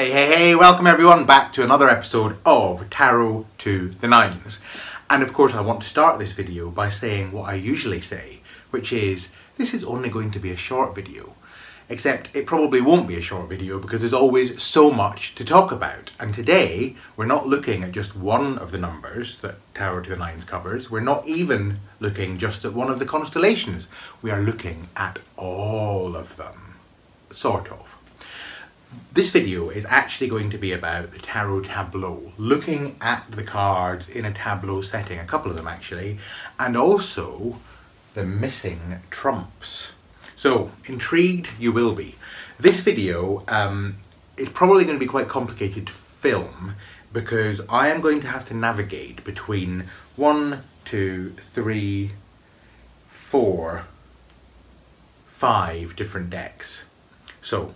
Hey, welcome everyone back to another episode of Tarot to the Nines. And of course I want to start this video by saying what I usually say, which is this is only going to be a short video. Except it probably won't be a short video because there's always so much to talk about. And today we're not looking at just one of the numbers that Tarot to the Nines covers. We're not even looking just at one of the constellations. We are looking at all of them. Sort of. This video is actually going to be about the tarot tableau, looking at the cards in a tableau setting, a couple of them actually, and also the missing trumps. So, intrigued you will be. This video is probably going to be quite complicated to film because I am going to have to navigate between 1, 2, 3, 4, 5 different decks. So,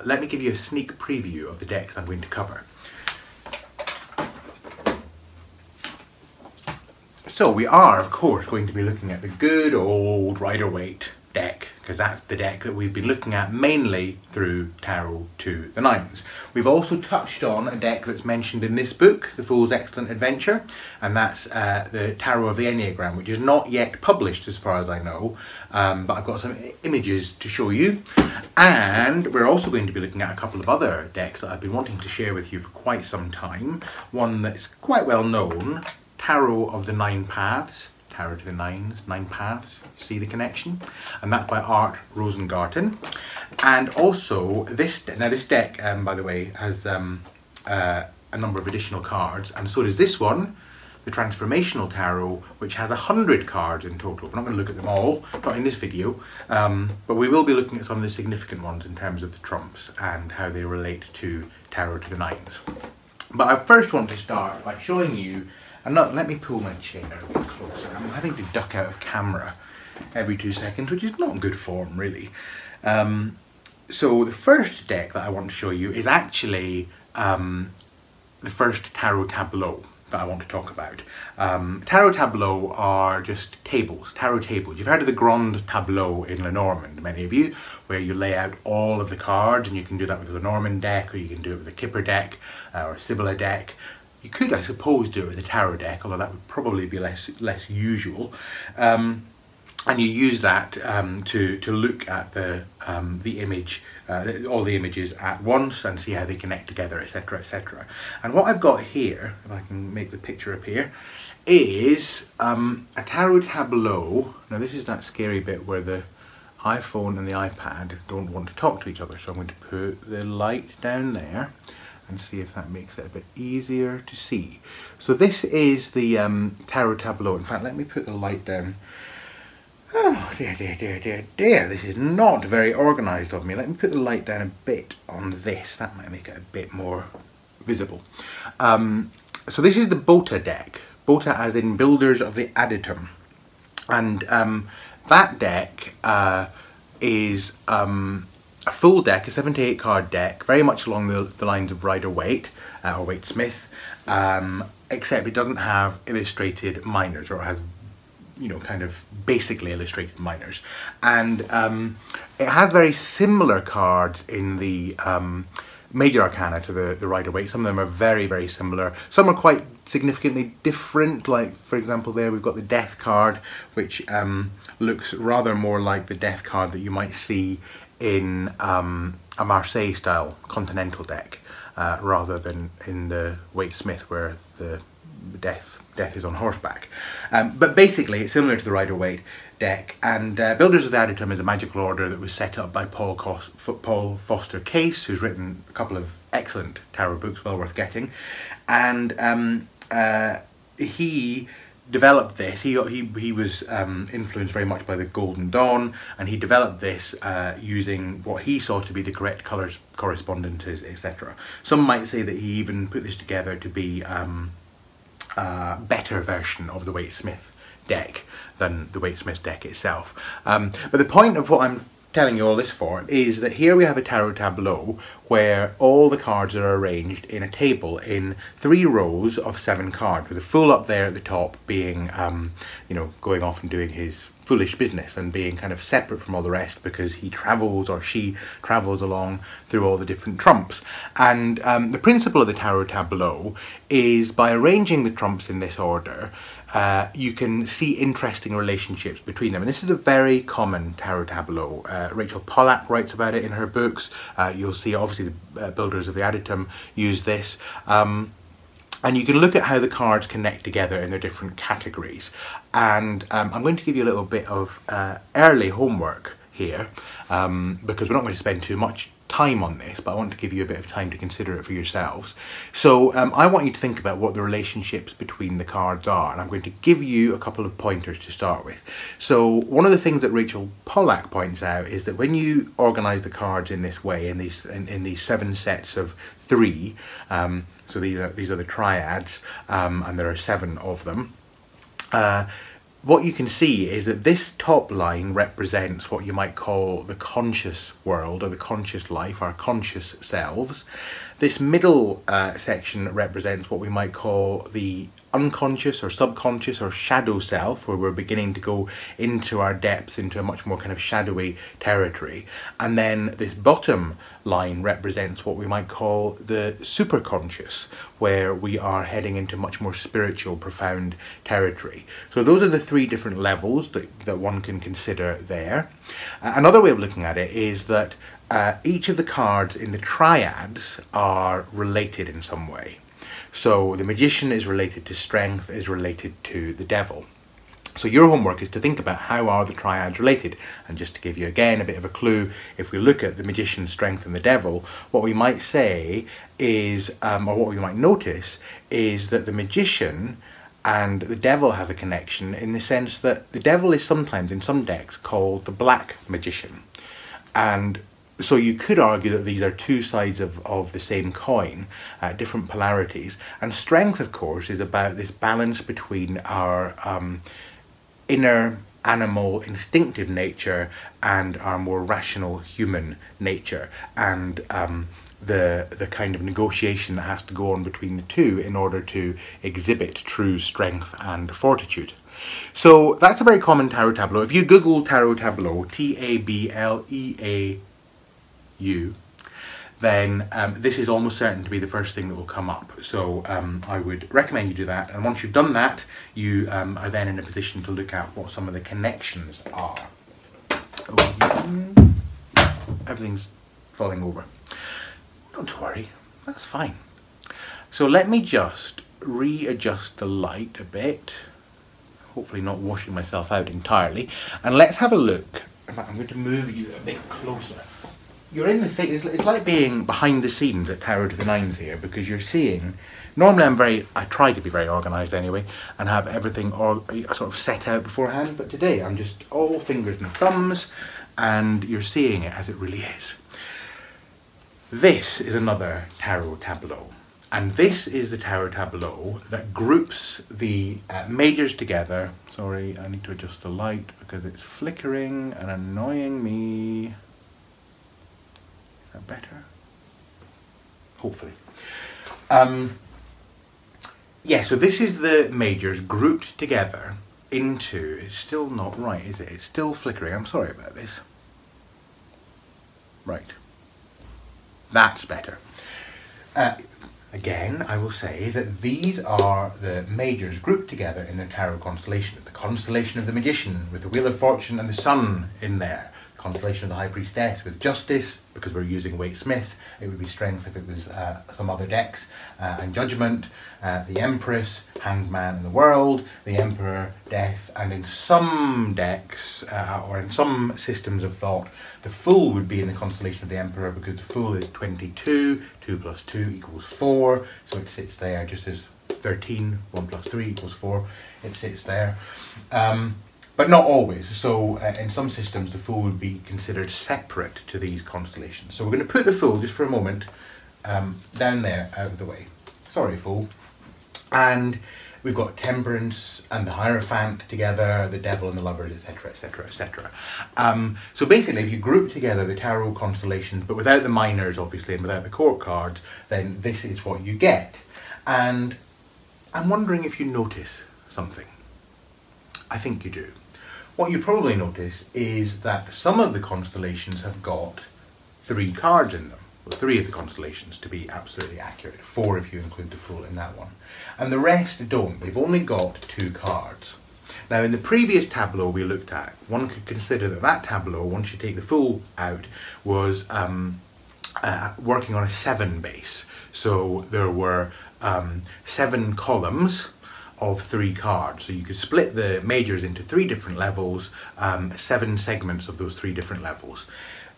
let me give you a sneak preview of the decks I'm going to cover. So we are, of course, going to be looking at the good old Rider-Waite deck, because that's the deck that we've been looking at mainly through Tarot to the Nines. We've also touched on a deck that's mentioned in this book, The Fool's Excellent Adventure, and that's the Tarot of the Enneagram, which is not yet published as far as I know, but I've got some images to show you. And we're also going to be looking at a couple of other decks that I've been wanting to share with you for quite some time. One that's quite well known, Tarot of the Nine Paths, Tarot to the Nines, Nine Paths, see the connection? And that's by Art Rosengarten. And also this deck, by the way, has a number of additional cards, and so does this one, the Transformational Tarot, which has 100 cards in total. We're not going to look at them all, not in this video, but we will be looking at some of the significant ones in terms of the trumps and how they relate to Tarot to the Nines. But I first want to start by showing you, and let me pull my chair a bit closer. I'm having to duck out of camera every 2 seconds, which is not good form really. So the first deck that I want to show you is actually the first Tarot Tableau that I want to talk about. Tarot Tableau are just tables, tarot tables. You've heard of the Grand Tableau in Lenormand, many of you, where you lay out all of the cards, and you can do that with a Lenormand deck, or you can do it with a Kipper deck, or a Sibylla deck. You could, I suppose, do it with a tarot deck, although that would probably be less usual. And you use that to look at the image, all the images at once and see how they connect together, etc, etc. And what I've got here, if I can make the picture appear, is a tarot tableau. Now this is that scary bit where the iPhone and the iPad don't want to talk to each other, so I'm going to put the light down there and see if that makes it a bit easier to see. So this is the tarot tableau. In fact, let me put the light down. Oh dear, this is not very organised of me. Let me put the light down a bit on this, that might make it a bit more visible. So this is the Bota deck, Bota as in Builders of the Adytum. And that deck is a full deck, a 78 card deck, very much along the lines of Rider-Waite or Waite-Smith, except it doesn't have illustrated minors, or it has, you know, kind of basically illustrated minors. And it has very similar cards in the Major Arcana to the Rider-Waite. Some of them are very, very similar. Some are quite significantly different, like for example there we've got the Death card, which looks rather more like the Death card that you might see in a Marseille style continental deck, rather than in the Waite-Smith where the Death is on horseback. But basically it's similar to the Rider-Waite deck, and Builders of the Adytum is a magical order that was set up by Paul Foster Case, who's written a couple of excellent tarot books, well worth getting. And he developed this, he was influenced very much by the Golden Dawn, and he developed this using what he saw to be the correct colours correspondences, etc. Some might say that he even put this together to be a better version of the Waite-Smith deck than the Waite-Smith deck itself. But the point of what I'm telling you all this for is that here we have a tarot tableau where all the cards are arranged in a table in 3 rows of 7 cards, with the Fool up there at the top being, you know, going off and doing his foolish business and being kind of separate from all the rest, because he travels, or she travels along through all the different trumps. And the principle of the tarot tableau is, by arranging the trumps in this order, you can see interesting relationships between them. And this is a very common tarot tableau. Rachel Pollack writes about it in her books. You'll see obviously the builders of the 𝙈𝙄𝙉𝙆𝙎 use this. And you can look at how the cards connect together in their different categories. And I'm going to give you a little bit of early homework here, because we're not going to spend too much time on this, but I want to give you a bit of time to consider it for yourselves. So I want you to think about what the relationships between the cards are, and I'm going to give you a couple of pointers to start with. So one of the things that Rachel Pollack points out is that when you organise the cards in this way, in these 7 sets of 3, so these are the triads, and there are 7 of them. What you can see is that this top line represents what you might call the conscious world, or the conscious life, our conscious selves. This middle section represents what we might call the unconscious or subconscious or shadow self, where we're beginning to go into our depths, into a much more kind of shadowy territory. And then this bottom line represents what we might call the superconscious, where we are heading into much more spiritual, profound territory. So those are the 3 different levels that one can consider there. Another way of looking at it is that each of the cards in the triads are related in some way. So the magician is related to strength, is related to the devil. So your homework is to think about how are the triads related. And just to give you again a bit of a clue, if we look at the magician, strength and the devil, what we might say is, or what we might notice, is that the magician and the devil have a connection, in the sense that the devil is sometimes in some decks called the black magician. And so you could argue that these are 2 sides of the same coin, different polarities. And strength, of course, is about this balance between our inner animal instinctive nature and our more rational human nature, and the kind of negotiation that has to go on between the 2 in order to exhibit true strength and fortitude. So that's a very common tarot tableau. If you Google tarot tableau, TABLEAU, then this is almost certain to be the first thing that will come up. So I would recommend you do that, and once you've done that, you are then in a position to look at what some of the connections are. Everything's falling over. Don't worry, that's fine. So let me just readjust the light a bit, hopefully not washing myself out entirely, and let's have a look. I'm going to move you a bit closer. You're in the thing, it's like being behind the scenes at Tarot to the Nines here, because you're seeing, normally I try to be very organised anyway, and have everything all sort of set out beforehand, but today I'm just all fingers and thumbs, and you're seeing it as it really is. This is another tarot tableau, and this is the tarot tableau that groups the majors together. Sorry, I need to adjust the light because it's flickering and annoying me. Is that better? Hopefully. Yeah, so this is the majors grouped together into, it's still not right, is it? It's still flickering, I'm sorry about this. Right. That's better. Again, I will say that these are the majors grouped together in the tarot constellation. The constellation of the magician with the Wheel of Fortune and the Sun in there. Constellation of the High Priestess with Justice, because we're using Waite Smith, it would be Strength if it was some other decks, and Judgment, the Empress, Hanged Man in the World, the Emperor, Death, and in some decks, or in some systems of thought, the Fool would be in the constellation of the Emperor, because the Fool is 22, 2 plus 2 equals 4, so it sits there just as 13, 1 plus 3 equals 4, it sits there. But not always. So in some systems the Fool would be considered separate to these constellations. So we're going to put the Fool just for a moment down there out of the way. Sorry, Fool. And we've got Temperance and the Hierophant together, the Devil and the Lovers, etc, etc, etc. So basically if you group together the tarot constellations, but without the minors obviously and without the court cards, then this is what you get. And I'm wondering if you notice something. I think you do. what you probably notice is that some of the constellations have got 3 cards in them. Well, 3 of the constellations, to be absolutely accurate. 4 if you include the Fool in that one. And the rest don't. They've only got 2 cards. Now, in the previous tableau we looked at, one could consider that that tableau, once you take the Fool out, was working on a 7 base. So there were 7 columns of 3 cards. So you could split the majors into 3 different levels, 7 segments of those 3 different levels.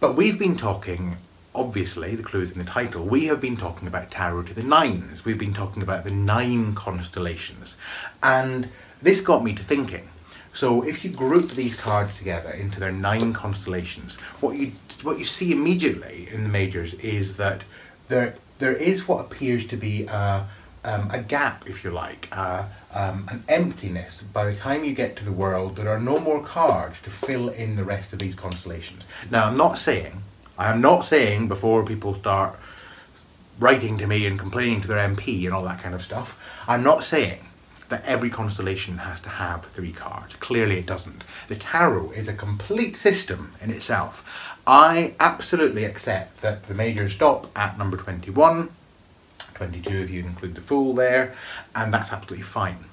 But we've been talking, obviously, the clue is in the title, we have been talking about tarot to the 9s. We've been talking about the 9 constellations. And this got me to thinking. So if you group these cards together into their 9 constellations, what you see immediately in the majors is that there is what appears to be a gap, if you like, an emptiness. By the time you get to the world, there are no more cards to fill in the rest of these constellations. Now, I am not saying before people start writing to me and complaining to their MP and all that kind of stuff, I'm not saying that every constellation has to have 3 cards. Clearly it doesn't. The tarot is a complete system in itself. I absolutely accept that the majors stop at number 21, 22 if you include the Fool there, and that's absolutely fine.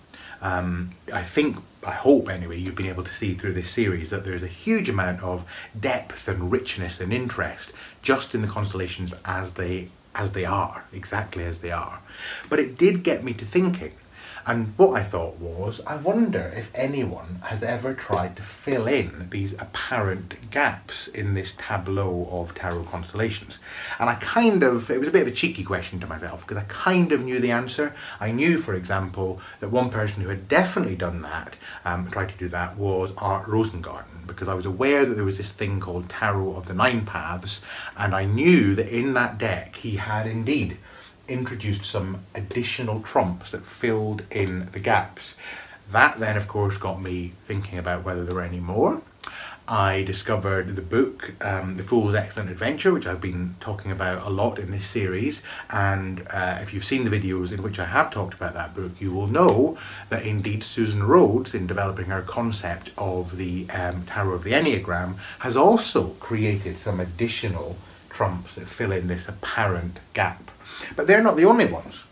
I hope anyway, you've been able to see through this series that there's a huge amount of depth and richness and interest just in the constellations as they are, exactly as they are. But it did get me to thinking. And what I thought was, I wonder if anyone has ever tried to fill in these apparent gaps in this tableau of tarot constellations. And it was a bit of a cheeky question to myself, because I kind of knew the answer. I knew, for example, that one person who had definitely done that, tried to do that, was Art Rosengarten, because I was aware that there was this thing called Tarot of the 9 Paths, and I knew that in that deck he had indeed introduced some additional trumps that filled in the gaps. That then of course got me thinking about whether there were any more. I discovered the book, The Fool's Excellent Adventure, which I've been talking about a lot in this series, and if you've seen the videos in which I have talked about that book, you will know that indeed Susan Rhodes, in developing her concept of the Tarot of the Enneagram, has also created some additional trumps that fill in this apparent gap. But they're not the only ones.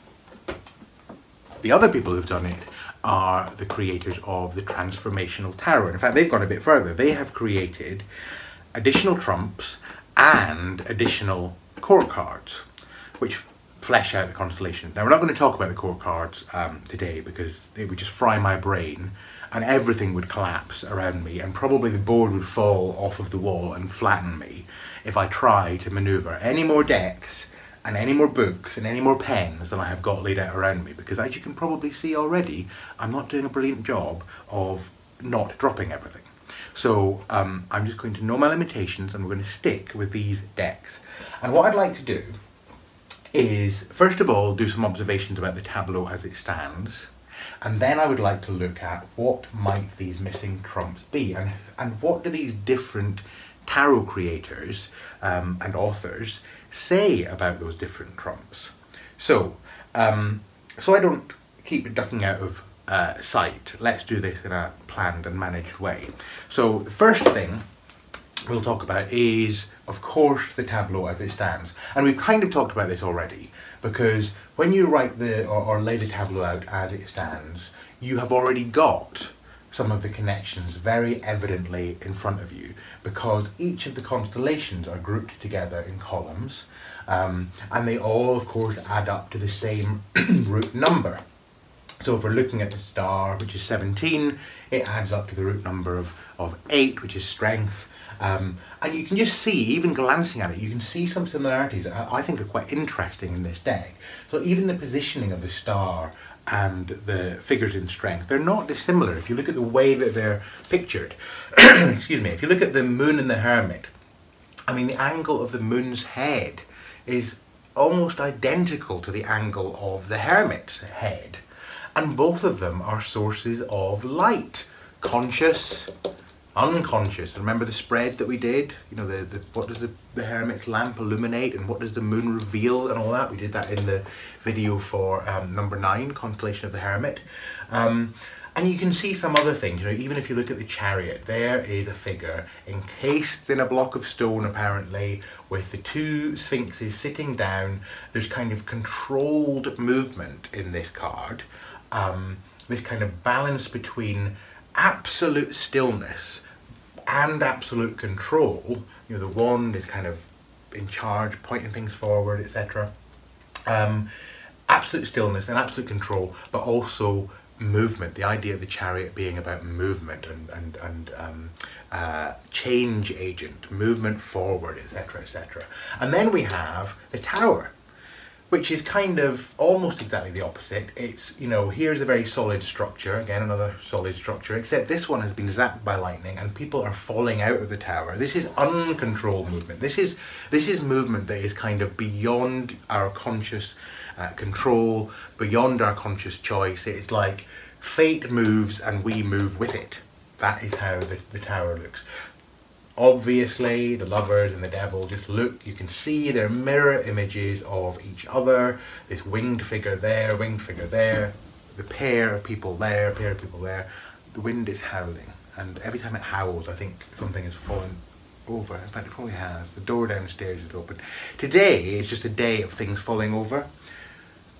The other people who've done it are the creators of the Transformational Tarot. In fact, they've gone a bit further. They have created additional trumps and additional court cards, which flesh out the constellations. Now, we're not going to talk about the court cards today, because it would just fry my brain and everything would collapse around me, and probably the board would fall off of the wall and flatten me if I try to maneuver any more decks and any more books and any more pens than I have got laid out around me, because as you can probably see already, I'm not doing a brilliant job of not dropping everything. So I'm just going to know my limitations, and we're going to stick with these decks. And what I'd like to do is, first of all, do some observations about the tableau as it stands, and then I would like to look at what might these missing trumps be, and what do these different tarot creators and authors say about those different trumps. So I don't keep ducking out of sight, let's do this in a planned and managed way. So the first thing we'll talk about is, of course, the tableau as it stands. And we've kind of talked about this already, because when you write or lay the tableau out as it stands, you have already got some of the connections very evidently in front of you, because each of the constellations are grouped together in columns, and they all of course add up to the same root number. So if we're looking at the star, which is 17, it adds up to the root number of 8, which is strength. And you can just see, even glancing at it, you can see some similarities that I think are quite interesting in this deck. So even the positioning of the star and the figures in strength, they're not dissimilar if you look at the way that they're pictured. Excuse me, if you look at the moon and the hermit, I mean, the angle of the moon's head is almost identical to the angle of the hermit's head. And both of them are sources of light, conscious, unconscious. Remember the spread that we did? You know, what does the hermit's lamp illuminate and what does the moon reveal and all that? We did that in the video for number 9, Constellation of the Hermit. And And you can see some other things, you know, even if you look at the Chariot, there is a figure encased in a block of stone apparently, with the two sphinxes sitting down. There's kind of controlled movement in this card, this kind of balance between absolute stillness and absolute control. You know, the wand is kind of in charge, pointing things forward, etc. Absolute stillness and absolute control, but also movement. The idea of the Chariot being about movement and change agent, movement forward, etc., etc. And then we have the Tower, which is kind of almost exactly the opposite. It's, you know, here's a very solid structure, again another solid structure, except this one has been zapped by lightning and people are falling out of the tower. This is uncontrolled movement. This is movement that is kind of beyond our conscious control, beyond our conscious choice. It's like fate moves and we move with it. That is how the tower looks. Obviously, the lovers and the devil just look, you can see they're mirror images of each other. This winged figure there, the pair of people there, pair of people there. The wind is howling, and every time it howls, I think something has fallen over. In fact, it probably has. The door downstairs is open. Today is just a day of things falling over,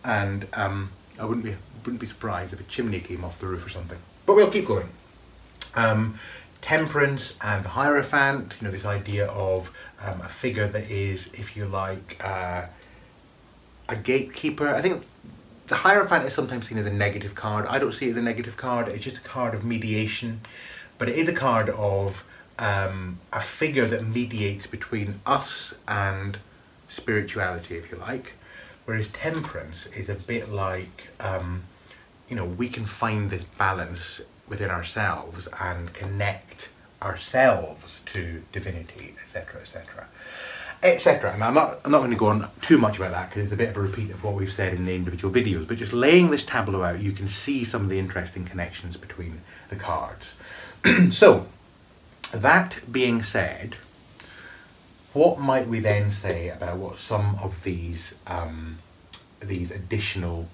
and I wouldn't be surprised if a chimney came off the roof or something. But we'll keep going. Temperance and the Hierophant, you know, this idea of a figure that is, if you like, a gatekeeper. I think the Hierophant is sometimes seen as a negative card. I don't see it as a negative card. It's just a card of mediation, but it is a card of a figure that mediates between us and spirituality, if you like. Whereas Temperance is a bit like, you know, we can find this balance within ourselves and connect ourselves to divinity, etc., etc., etc. And I'm not going to go on too much about that because it's a bit of a repeat of what we've said in the individual videos, but just laying this tableau out, you can see some of the interesting connections between the cards. So, that being said, what might we then say about what some of these additional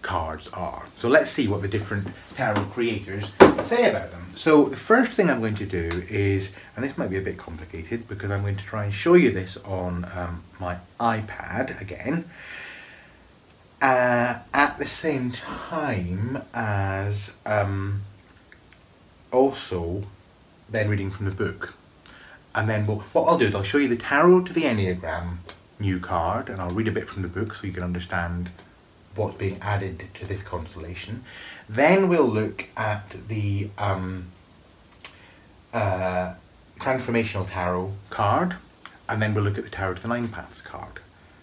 cards are? So let's see what the different tarot creators say about them. So the first thing I'm going to do is, and this might be a bit complicated because I'm going to try and show you this on my iPad again, at the same time as also then reading from the book. And then what I'll do is I'll show you the Tarot to the Enneagram new card, and I'll read a bit from the book so you can understand what's being added to this constellation. Then we'll look at the Transformational Tarot card, and then we'll look at the Tarot to the Nine Paths card.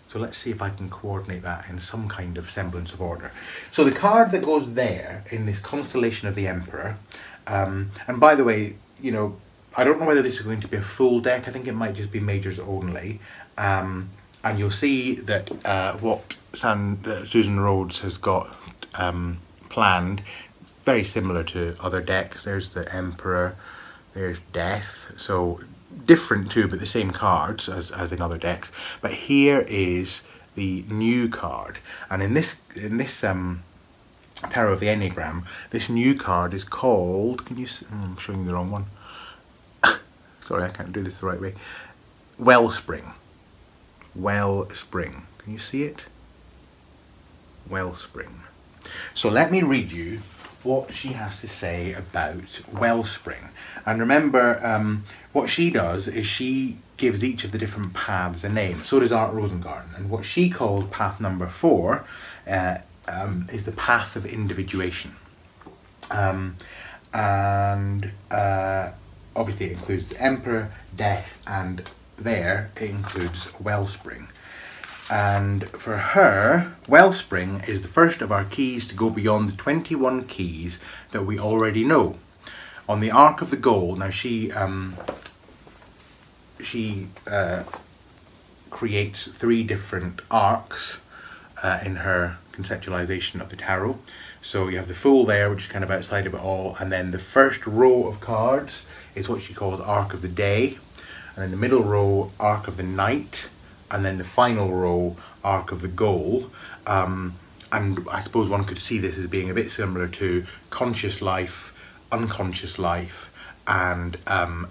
So let's see if I can coordinate that in some kind of semblance of order. So the card that goes there in this constellation of the Emperor, and by the way, you know, I don't know whether this is going to be a full deck. I think it might just be majors only. And you'll see that what Susan Rhodes has got planned, very similar to other decks. There's the Emperor, there's Death, so different too, but the same cards as in other decks. But here is the new card, and in this Tarot of the Enneagram, this new card is called, can you see, I'm showing you the wrong one. Sorry, I can't do this the right way. Wellspring. Wellspring. Can you see it? Wellspring. So let me read you what she has to say about Wellspring. And remember, what she does is she gives each of the different paths a name. So does Art Rosengarten. And what she called path number 4 is the path of individuation. Obviously it includes the Emperor, Death, and there it includes Wellspring. And for her, Wellspring is the first of our keys to go beyond the 21 keys that we already know. On the Arc of the Goal, now she creates 3 different arcs in her conceptualization of the tarot. So you have the Fool there, which is kind of outside of it all, and then the first row of cards is what she calls Arc of the Day, and then the middle row, Arc of the Night, and then the final row, Arc of the Goal. and I suppose one could see this as being a bit similar to conscious life, unconscious life, and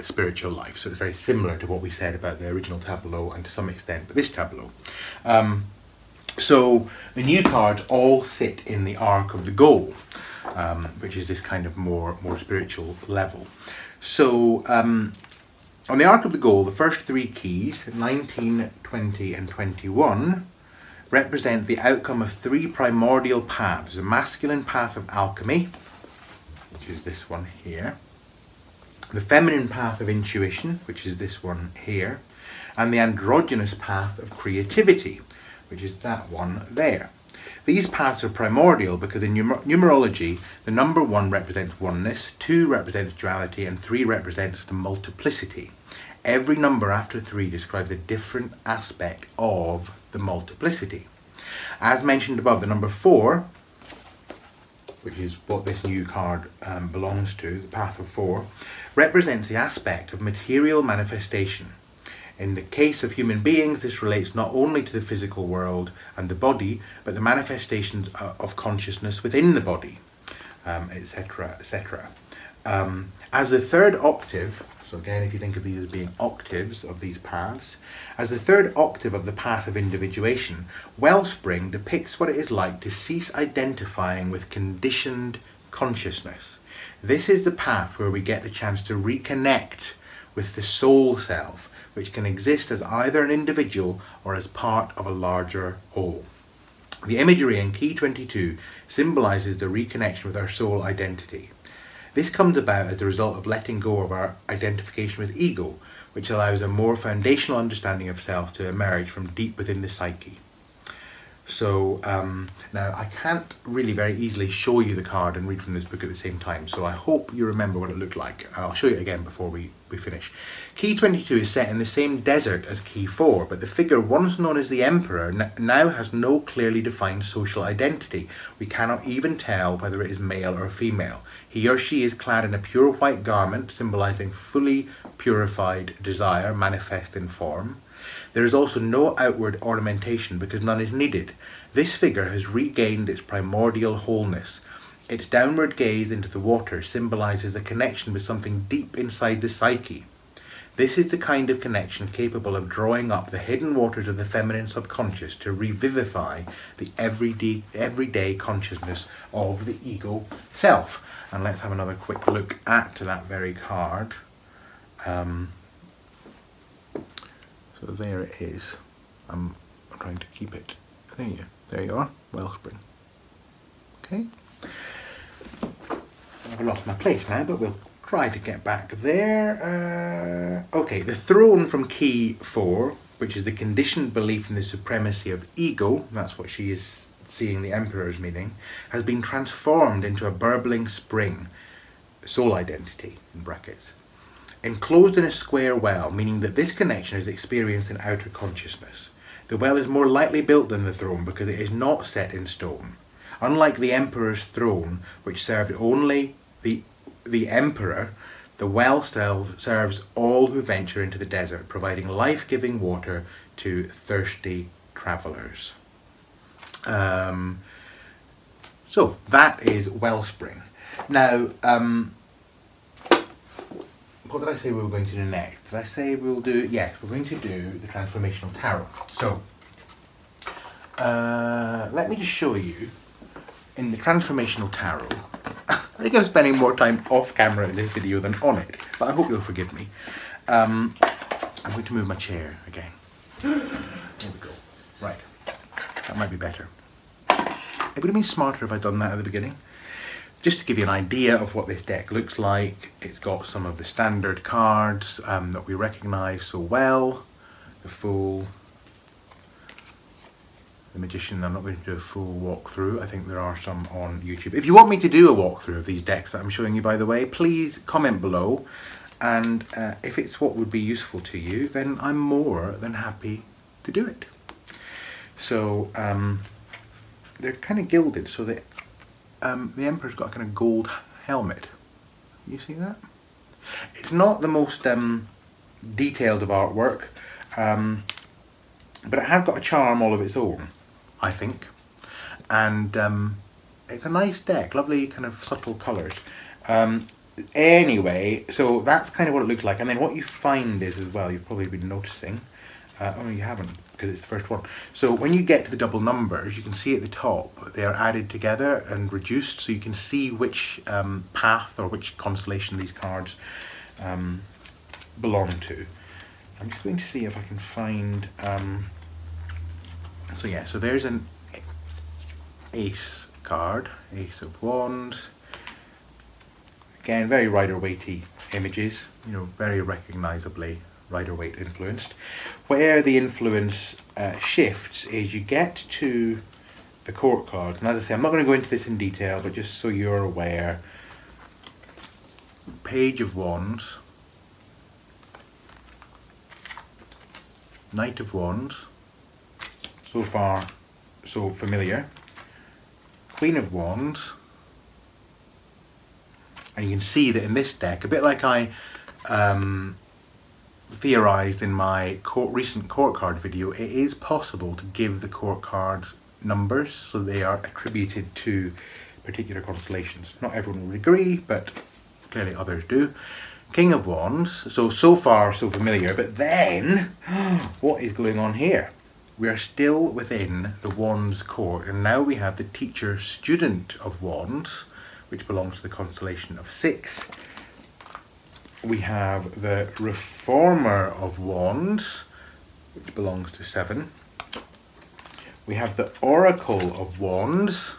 spiritual life. So it's very similar to what we said about the original tableau and to some extent this tableau. So the new cards all sit in the arc of the goal, which is this kind of more spiritual level. So on the arc of the goal, the first three keys, 19, 20 and 21, represent the outcome of three primordial paths: the masculine path of alchemy, which is this one here, the feminine path of intuition, which is this one here, and the androgynous path of creativity, which is that one there. These paths are primordial because in numerology, the number 1 represents oneness, 2 represents duality, and 3 represents the multiplicity. Every number after 3 describes a different aspect of the multiplicity. As mentioned above, the number 4, which is what this new card belongs to, the path of 4, represents the aspect of material manifestation. In the case of human beings, this relates not only to the physical world and the body, but the manifestations of consciousness within the body, etc., etc. As the third octave, so again, if you think of these as being octaves of these paths, as the third octave of the path of individuation, Wellspring depicts what it is like to cease identifying with conditioned consciousness. This is the path where we get the chance to reconnect with the soul self, which can exist as either an individual or as part of a larger whole. The imagery in Key 22 symbolises the reconnection with our soul identity. This comes about as the result of letting go of our identification with ego, which allows a more foundational understanding of self to emerge from deep within the psyche. So now I can't really very easily show you the card and read from this book at the same time, so I hope you remember what it looked like. I'll show you again before we finish. Key 22 is set in the same desert as Key 4, but the figure once known as the Emperor now has no clearly defined social identity. We cannot even tell whether it is male or female. He or she is clad in a pure white garment symbolising fully purified desire manifest in form. There is also no outward ornamentation because none is needed. This figure has regained its primordial wholeness. Its downward gaze into the water symbolises a connection with something deep inside the psyche. This is the kind of connection capable of drawing up the hidden waters of the feminine subconscious to revivify the everyday consciousness of the ego self. And let's have another quick look at that very card. So there it is. I'm trying to keep it. There you are. Wellspring. Okay. I've lost my place now, but we'll try to get back there. Okay, the throne from Key 4, which is the conditioned belief in the supremacy of ego, that's what she is seeing the Emperor's meaning, has been transformed into a burbling spring, soul identity in brackets, enclosed in a square well, meaning that this connection is experienced in outer consciousness. The well is more lightly built than the throne because it is not set in stone. Unlike the Emperor's throne, which served only the Emperor, the well serves all who venture into the desert, providing life-giving water to thirsty travellers. So that is Wellspring. Now, what did I say we were going to do next? Did I say we'll do, yes, we're going to do the Transformational Tarot. So, let me just show you, in the Transformational Tarot, I think I'm spending more time off camera in this video than on it, but I hope you'll forgive me. I'm going to move my chair again. There we go. Right, that might be better. It would have been smarter if I'd done that at the beginning. Just to give you an idea of what this deck looks like, it's got some of the standard cards that we recognise so well. The Fool, the Magician. I'm not going to do a full walkthrough. I think there are some on YouTube. If you want me to do a walkthrough of these decks that I'm showing you, by the way, please comment below. And if it's what would be useful to you, then I'm more than happy to do it. So they're kind of gilded, so that the Emperor's got a kind of gold helmet. You see that? It's not the most detailed of artwork, but it has got a charm all of its own, I think. and it's a nice deck, lovely kind of subtle colours. Anyway, so that's kind of what it looks like, and then what you find is, as well, you've probably been noticing, oh, you haven't, because it's the first one. So when you get to the double numbers, you can see at the top, they are added together and reduced, so you can see which path or which constellation these cards belong to. I'm just going to see if I can find, so yeah, so there's an Ace card, Ace of Wands. Again, very Rider-Waite-y images, you know, very recognisably Rider-Waite influenced. Where the influence shifts is you get to the court card, and as I say, I'm not going to go into this in detail, but just so you're aware, Page of Wands, Knight of Wands, so far so familiar, Queen of Wands, and you can see that in this deck, a bit like I theorised in my recent court card video, it is possible to give the court cards numbers so they are attributed to particular constellations. Not everyone would agree, but clearly others do. King of Wands, so far so familiar, but then what is going on here? We are still within the Wands court, and now we have the Teacher Student of Wands, which belongs to the constellation of 6. We have the Reformer of Wands, which belongs to 7. We have the Oracle of Wands,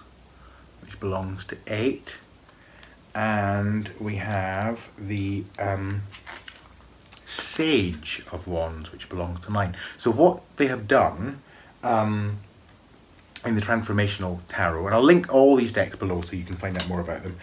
which belongs to 8. And we have the Sage of Wands, which belongs to 9. So what they have done in the Transformational Tarot, and I'll link all these decks below so you can find out more about them,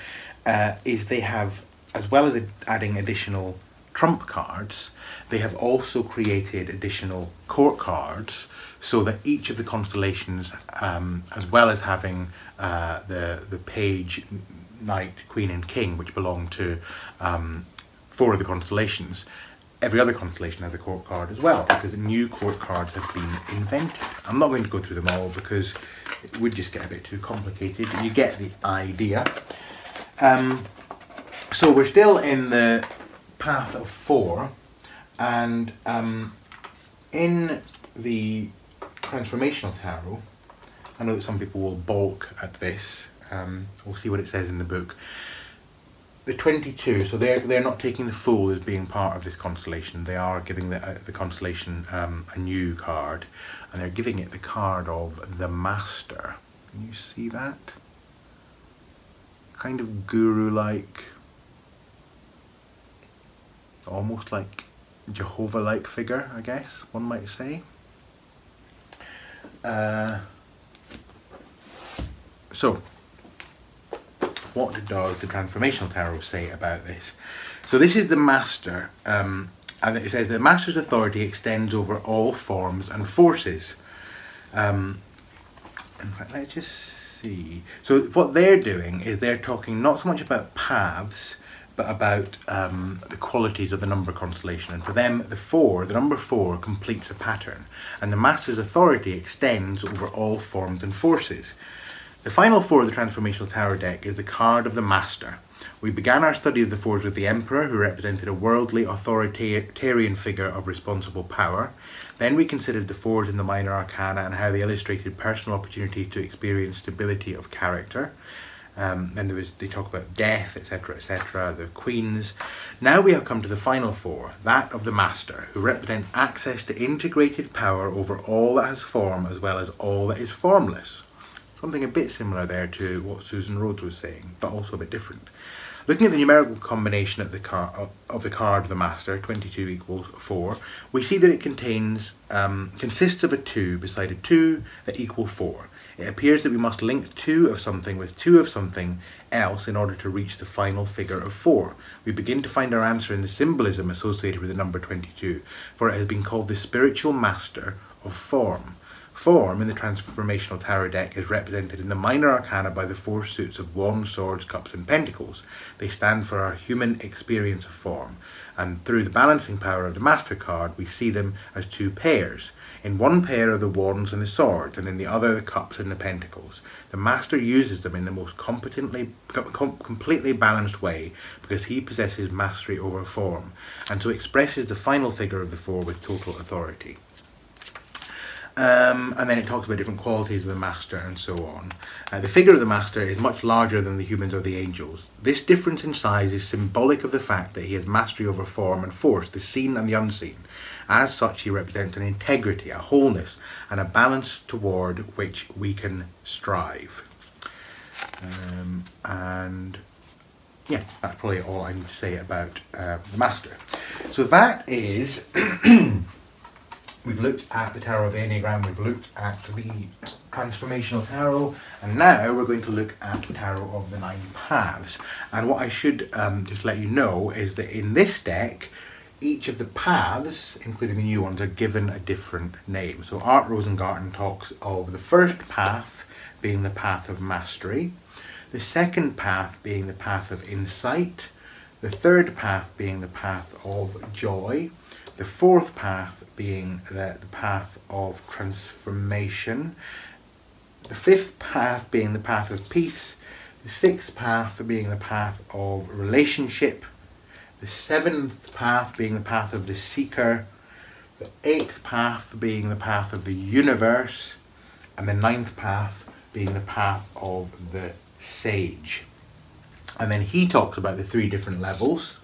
is they have, as well as adding additional trump cards, they have also created additional court cards so that each of the constellations, as well as having the Page, Knight, Queen and King, which belong to 4 of the constellations, every other constellation has a court card as well, because new court cards have been invented. I'm not going to go through them all because it would just get a bit too complicated. You get the idea. So we're still in the path of 4, and in the Transformational Tarot, I know that some people will balk at this. We'll see what it says in the book. The 22, so they're not taking the Fool as being part of this constellation. They are giving the constellation a new card, and they're giving it the card of the Master. Can you see that? Kind of guru-like, almost like Jehovah-like figure, I guess one might say. So, what does the Transformational Tarot say about this? So this is the Master, and it says the Master's authority extends over all forms and forces. In fact, let's just see. So what they're doing is they're talking not so much about paths, but about the qualities of the number constellation. And for them, the number 4 completes a pattern, and the Master's authority extends over all forms and forces. The final 4 of the Transformational Tarot deck is the card of the Master. We began our study of the 4s with the Emperor, who represented a worldly authoritarian figure of responsible power. Then we considered the 4s in the Minor Arcana and how they illustrated personal opportunity to experience stability of character. Then they talk about death, etc., etc., the Queens. Now we have come to the final 4, that of the Master, who represents access to integrated power over all that has form as well as all that is formless. Something a bit similar there to what Susan Rhodes was saying, but also a bit different. Looking at the numerical combination of the card of the Master, 22 equals 4, we see that it consists of a 2 beside a 2 that equal 4. It appears that we must link 2 of something with 2 of something else in order to reach the final figure of 4. We begin to find our answer in the symbolism associated with the number 22, for it has been called the spiritual master of form. Form in the Transformational Tarot deck is represented in the Minor Arcana by the 4 suits of Wands, Swords, Cups and Pentacles. They stand for our human experience of form, and through the balancing power of the Master card we see them as 2 pairs. In one pair are the wands and the swords, and in the other the cups and the pentacles. The master uses them in the most completely balanced way because he possesses mastery over form, and so expresses the final figure of the four with total authority. And then it talks about different qualities of the master and so on. The figure of the master is much larger than the humans or the angels. This difference in size is symbolic of the fact that he has mastery over form and force, the seen and the unseen. As such, he represents an integrity, a wholeness, and a balance toward which we can strive. And yeah, that's probably all I need to say about the master. So that is... We've looked at the Tarot of the Enneagram, we've looked at the Transformational Tarot, and now we're going to look at the Tarot of the 9 Paths. And what I should just let you know is that in this deck, each of the paths, including the new ones, are given a different name. So Art Rosengarten talks of the first path being the path of mastery, the second path being the path of insight, the third path being the path of joy, the fourth path being the path of transformation, the fifth path being the path of peace, the sixth path being the path of relationship, the seventh path being the path of the seeker, the eighth path being the path of the universe, and the ninth path being the path of the sage. And then he talks about the 3 different levels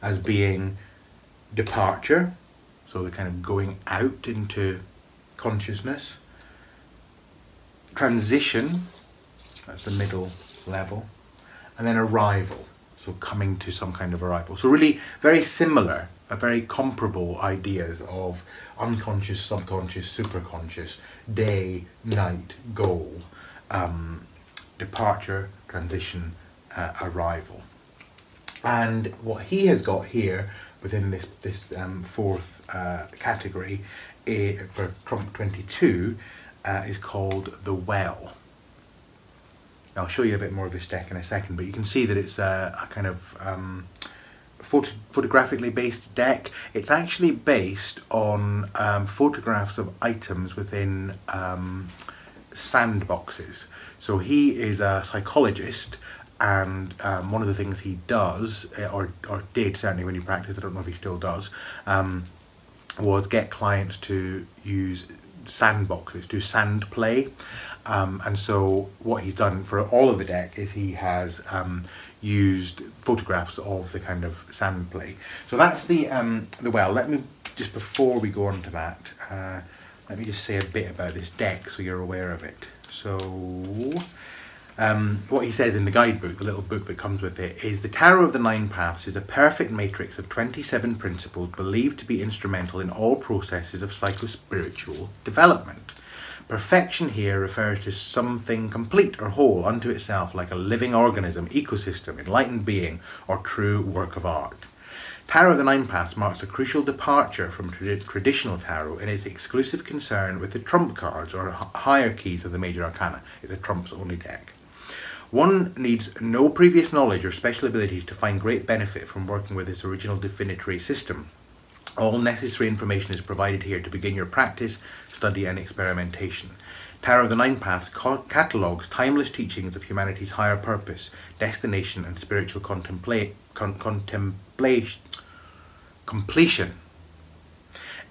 as being departure, so the kind of going out into consciousness, transition, that's the middle level, and then arrival, so coming to some kind of arrival. So really very similar, very comparable ideas of unconscious, subconscious, superconscious, day, night, goal, departure, transition, arrival. And what he has got here within this fourth category for Trump 22 is called the Well. Now, I'll show you a bit more of this deck in a second, but you can see that it's a kind of photographically based deck. It's actually based on photographs of items within sandboxes. So he is a psychologist, and one of the things he does, or did certainly when he practiced, I don't know if he still does, was get clients to use sandboxes, do sand play. And so what he's done for all of the deck is he has used photographs of the kind of sand play. So that's the Well. Let me, just before we go on to that, let me just say a bit about this deck so you're aware of it. So what he says in the guidebook, the little book that comes with it, is the Tarot of the 9 Paths is a perfect matrix of 27 principles believed to be instrumental in all processes of psychospiritual development. Perfection here refers to something complete or whole unto itself, like a living organism, ecosystem, enlightened being, or true work of art. Tarot of the 9 Paths marks a crucial departure from traditional tarot in its exclusive concern with the trump cards, or higher keys of the Major Arcana. It's a trumps only deck. One needs no previous knowledge or special abilities to find great benefit from working with this original divinatory system. All necessary information is provided here to begin your practice, study and experimentation. Tarot of the 9 Paths catalogues timeless teachings of humanity's higher purpose, destination and spiritual completion.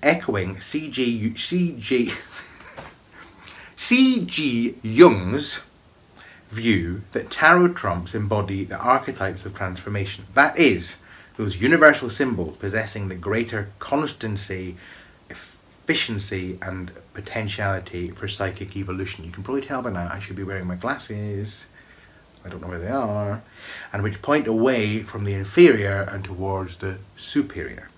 Echoing C.G. Jung's view that tarot trumps embody the archetypes of transformation. That is, those universal symbols possessing the greater constancy, efficiency and potentiality for psychic evolution. You can probably tell by now I should be wearing my glasses. I don't know where they are. And which point away from the inferior and towards the superior.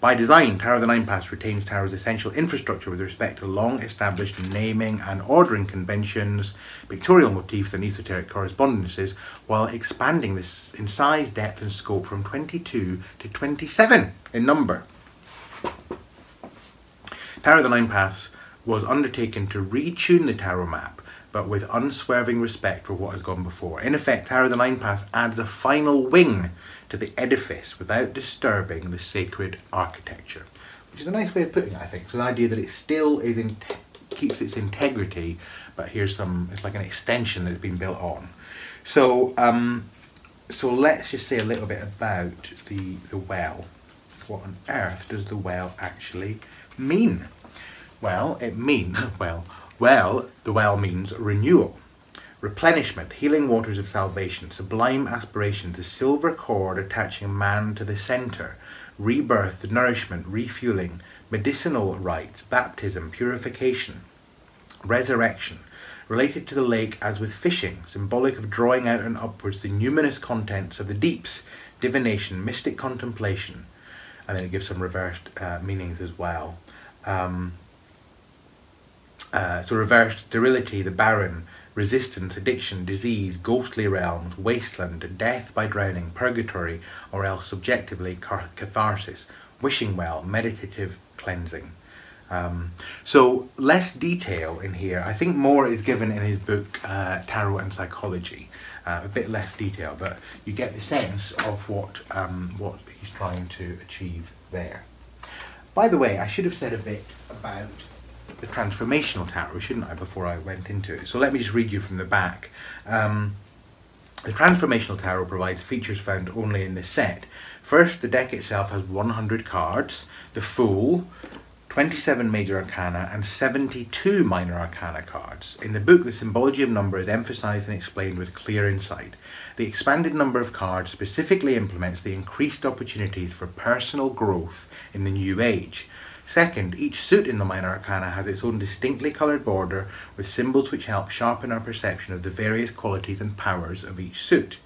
By design, Tarot of the 9 Paths retains Tarot's essential infrastructure with respect to long-established naming and ordering conventions, pictorial motifs and esoteric correspondences, while expanding this in size, depth and scope from 22 to 27 in number. Tarot of the 9 Paths was undertaken to retune the tarot map, but with unswerving respect for what has gone before. In effect, Tarot of the 9 Paths adds a final wing to the edifice without disturbing the sacred architecture. which is a nice way of putting it, I think. So the idea that it still is keeps its integrity, but here's some, it's like an extension that's been built on. So so let's just say a little bit about the well. What on earth does the well actually mean? Well, it means, the well means renewal, replenishment, healing waters of salvation, sublime aspirations, a silver cord attaching man to the centre, rebirth, nourishment, refueling, medicinal rites, baptism, purification, resurrection, related to the lake as with fishing, symbolic of drawing out and upwards the numinous contents of the deeps, divination, mystic contemplation, and then it gives some reversed meanings as well. So reversed sterility, the barren, resistance, addiction, disease, ghostly realms, wasteland, death by drowning, purgatory, or else subjectively catharsis, wishing well, meditative cleansing. So less detail in here. I think more is given in his book Tarot and Psychology. A bit less detail, but you get the sense of what he's trying to achieve there. By the way, I should have said a bit about the Transformational Tarot, shouldn't I, before I went into it. So let me just read you from the back. The Transformational Tarot provides features found only in this set. First, the deck itself has 100 cards, the Fool, 27 Major Arcana and 72 Minor Arcana cards. In the book, the symbology of number is emphasised and explained with clear insight. The expanded number of cards specifically implements the increased opportunities for personal growth in the new age. Second, each suit in the Minor Arcana has its own distinctly coloured border with symbols which help sharpen our perception of the various qualities and powers of each suit.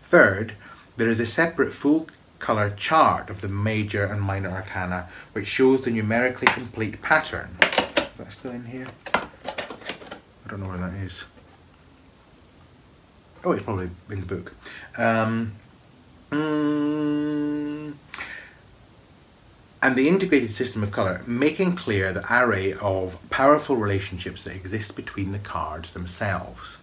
Third, there is a separate full colour chart of the Major and Minor Arcana which shows the numerically complete pattern. Is that still in here? I don't know where that is. Oh, it's probably in the book. And the integrated system of colour, making clear the array of powerful relationships that exist between the cards themselves.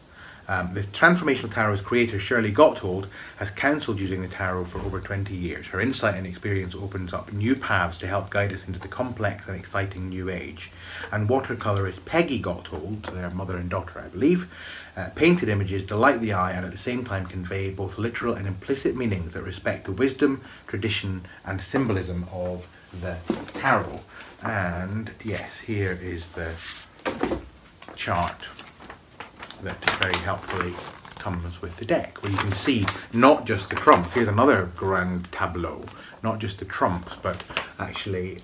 The Transformational Tarot's creator, 𝙍𝙀𝙎𝙊, has counselled using the tarot for over 20 years. Her insight and experience opens up new paths to help guide us into the complex and exciting new age. And watercolourist 𝙍𝙀𝙎𝙊, their mother and daughter I believe, painted images delight the eye and at the same time convey both literal and implicit meanings that respect the wisdom, tradition and symbolism of the tarot. And yes, here is the chart that very helpfully comes with the deck, where you can see not just the trumps. Here's another grand tableau, not just the trumps, but actually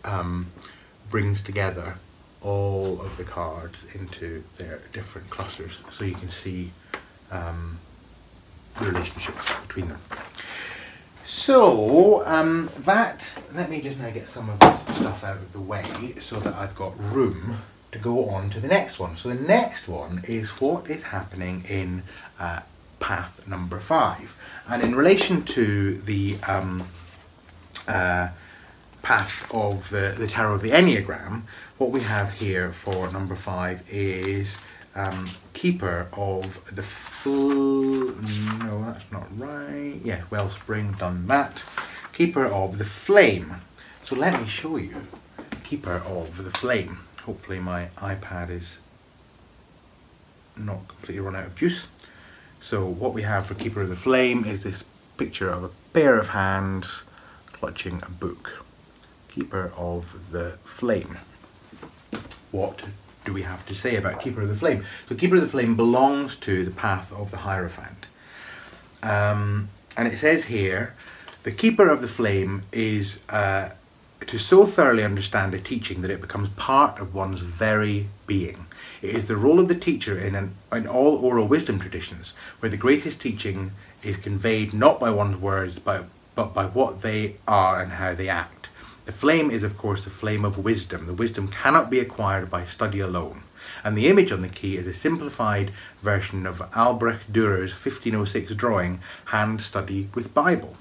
brings together all of the cards into their different clusters, so you can see the relationships between them. So let me just now get some of this stuff out of the way so that I've got room to go on to the next one. So the next one is what is happening in path number 5. And in relation to the path of the Tarot of the Enneagram, what we have here for number 5 is Keeper of the no, that's not right. Yeah, Wellspring, done that. Keeper of the Flame. So let me show you Keeper of the Flame. Hopefully my iPad is not completely run out of juice. So what we have for Keeper of the Flame is this picture of a pair of hands clutching a book. Keeper of the Flame. What do we have to say about Keeper of the Flame? So Keeper of the Flame belongs to the path of the Hierophant. And it says here, the Keeper of the Flame is to so thoroughly understand a teaching that it becomes part of one's very being. It is the role of the teacher in all oral wisdom traditions, where the greatest teaching is conveyed not by one's words, but by what they are and how they act. The flame is, of course, the flame of wisdom. The wisdom cannot be acquired by study alone. And the image on the key is a simplified version of Albrecht Dürer's 1506 drawing, Hand Study with Bible.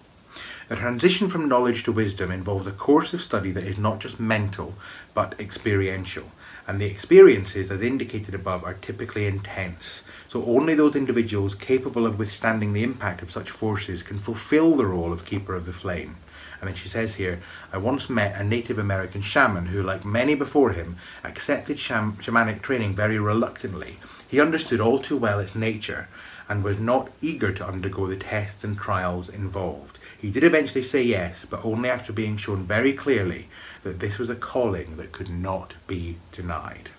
The transition from knowledge to wisdom involves a course of study that is not just mental, but experiential. And the experiences, as indicated above, are typically intense. So only those individuals capable of withstanding the impact of such forces can fulfill the role of Keeper of the Flame. And then she says here, I once met a Native American shaman who, like many before him, accepted shamanic training very reluctantly. He understood all too well its nature and was not eager to undergo the tests and trials involved. He did eventually say yes, but only after being shown very clearly that this was a calling that could not be denied.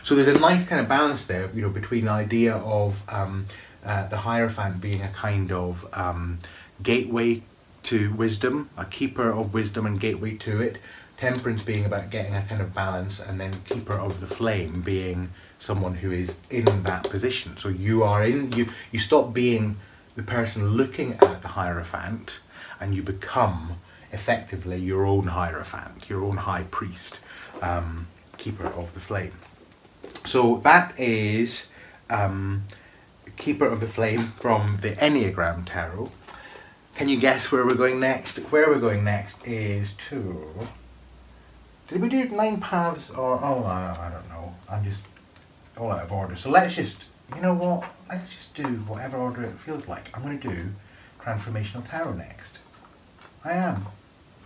So there's a nice kind of balance there, you know, between the idea of the Hierophant being a kind of gateway to wisdom, a keeper of wisdom and gateway to it, Temperance being about getting a kind of balance, and then Keeper of the Flame being someone who is in that position. So you are in, you stop being the person looking at the Hierophant and you become effectively your own Hierophant, your own High Priest, Keeper of the Flame. So that is Keeper of the Flame from the Enneagram Tarot. Can you guess where we're going next? Where we're going next is to... Did we do 9 paths or... Oh, I don't know. I'm just all out of order. So let's just... You know what? Let's just do whatever order it feels like. I'm going to do Transformational Tarot next. I am.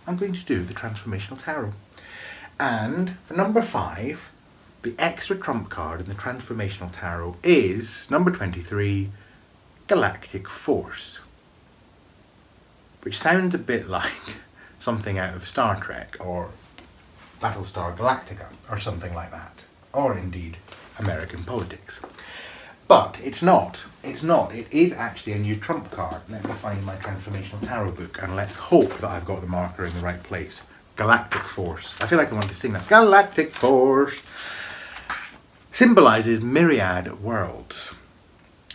I'm going to do the Transformational Tarot. And for number 5, the extra trump card in the Transformational Tarot is number 23, Galactic Force. Which sounds a bit like something out of Star Trek or Battlestar Galactica or something like that. Or indeed American politics. But it's not. It's not. It is actually a new trump card. Let me find my Transformational Tarot book and let's hope that I've got the marker in the right place. Galactic Force. I feel like I want to sing that. Galactic Force symbolises myriad worlds.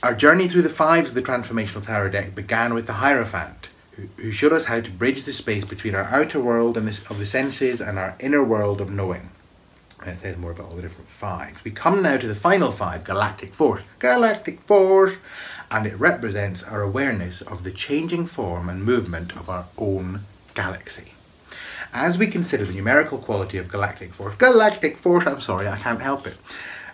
Our journey through the 5s of the Transformational Tarot deck began with the Hierophant, who showed us how to bridge the space between our outer world and of the senses and our inner world of knowing. And it says more about all the different 5s. We come now to the final 5, Galactic Force. Galactic Force! And it represents our awareness of the changing form and movement of our own galaxy. As we consider the numerical quality of Galactic Force, I'm sorry, I can't help it,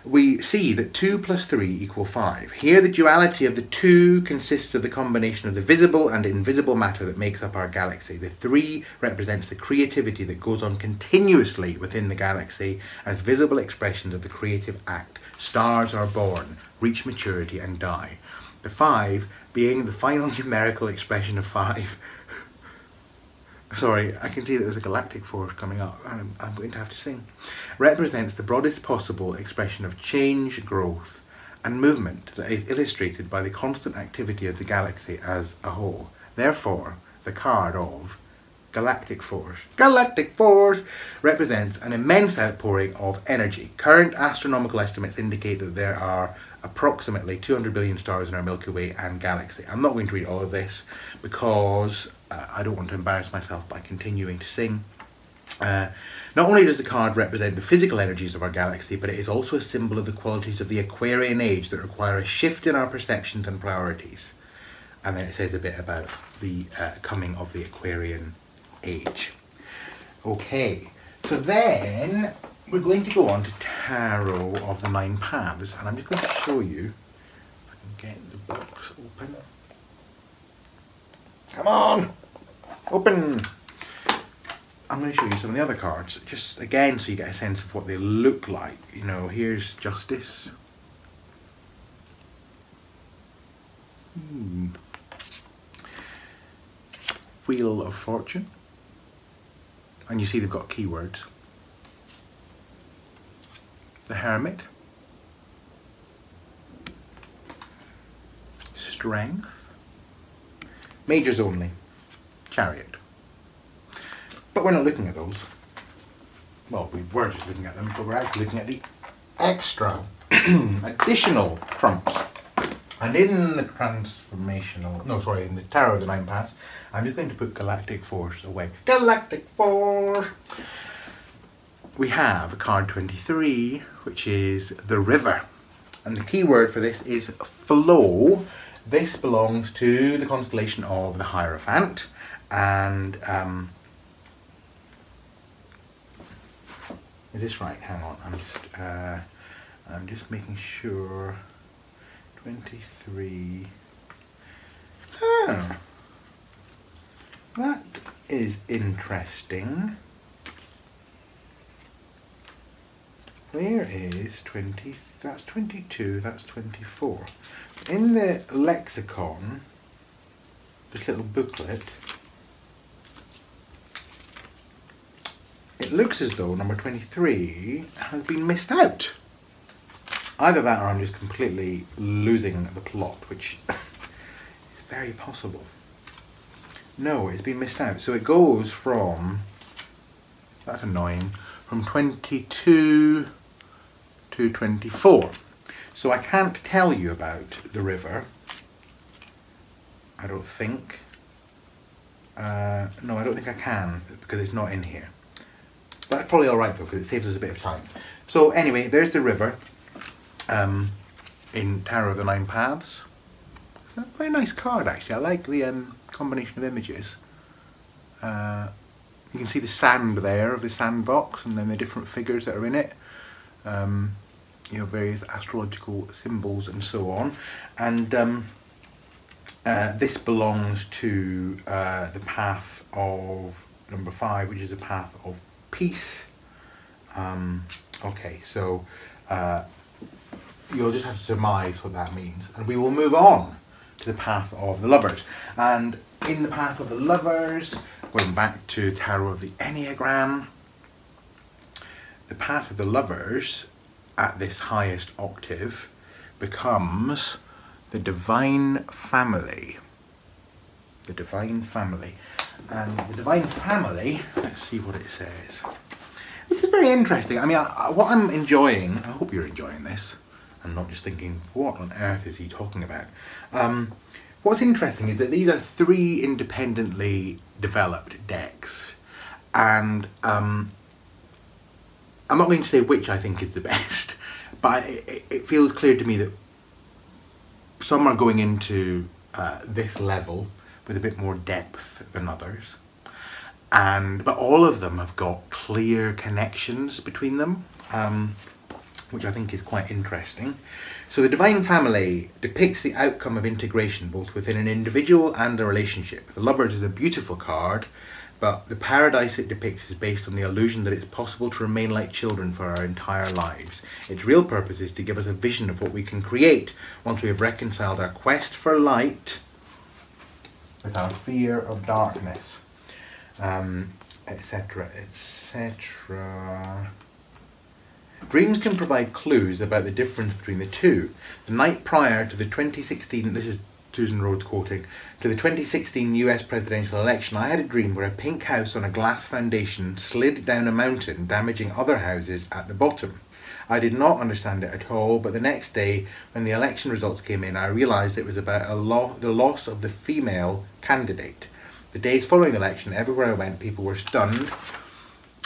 we see that 2 plus 3 equal 5. Here the duality of the 2 consists of the combination of the visible and invisible matter that makes up our galaxy. The 3 represents the creativity that goes on continuously within the galaxy as visible expressions of the creative act. Stars are born, reach maturity and die. The 5 being the final numerical expression of 5. Sorry, I can see that there's a galactic force coming up and I'm going to have to sing. Represents the broadest possible expression of change, growth and movement that is illustrated by the constant activity of the galaxy as a whole. Therefore, the card of Galactic Force represents an immense outpouring of energy. Current astronomical estimates indicate that there are approximately 200 billion stars in our Milky Way and galaxy. I'm not going to read all of this because I don't want to embarrass myself by continuing to sing. Not only does the card represent the physical energies of our galaxy, but it is also a symbol of the qualities of the Aquarian age that require a shift in our perceptions and priorities. And then it says a bit about the coming of the Aquarian age. Okay, so then we're going to go on to Tarot of the 9 Paths, and I'm just going to show you if I can get the box open. Come on! Open! I'm going to show you some of the other cards, just again so you get a sense of what they look like. You know, here's Justice. Wheel of Fortune. And you see they've got keywords. The Hermit. Strength. Majors only. Chariot. But we're not looking at those. Well, we were just looking at them, but we're actually looking at the extra, additional trumps. And in the in the Tarot of the 9 Paths, I'm just going to put Galactic Force away. Galactic Force! We have card 23, which is the River. And the key word for this is flow. This belongs to the constellation of the Hierophant. And, is this right? Hang on, I'm just making sure. 23. Oh. That is interesting. There is 20, that's 22, that's 24. In the lexicon, this little booklet, it looks as though number 23 has been missed out. Either that or I'm just completely losing the plot, which is very possible. No, it's been missed out. So it goes from, that's annoying, from 22 to 24. So I can't tell you about the river, I don't think. No, I don't think I can, because it's not in here. But that's probably alright though, because it saves us a bit of time. So anyway, there's the river in Tarot of the Nine Paths. A very nice card actually. I like the combination of images. You can see the sand there of the sandbox, and then the different figures that are in it. You know, various astrological symbols and so on. And this belongs to the path of number 5, which is the path of peace. Okay, so you'll just have to surmise what that means, and we will move on to the path of the lovers. And in the path of the lovers, going back to Tarot of the Enneagram, the path of the lovers at this highest octave becomes the divine family. The divine family. And the divine family, let's see what it says. This is very interesting. I mean, what I'm enjoying, I hope you're enjoying this, and not just thinking, what on earth is he talking about? What's interesting is that these are 3 independently developed decks, and I'm not going to say which I think is the best, but it feels clear to me that some are going into this level with a bit more depth than others, but all of them have got clear connections between them, which I think is quite interesting. So the Divine Family depicts the outcome of integration both within an individual and a relationship. The Lovers is a beautiful card, but the paradise it depicts is based on the illusion that it's possible to remain like children for our entire lives. Its real purpose is to give us a vision of what we can create once we have reconciled our quest for light with our fear of darkness, etc., etc. Dreams can provide clues about the difference between the two. The night prior to the 2016, this is Susan Rhodes quoting, to the 2016 US presidential election, I had a dream where a pink house on a glass foundation slid down a mountain, damaging other houses at the bottom. I did not understand it at all, but the next day, when the election results came in, I realised it was about the loss of the female candidate. The days following the election, everywhere I went, people were stunned.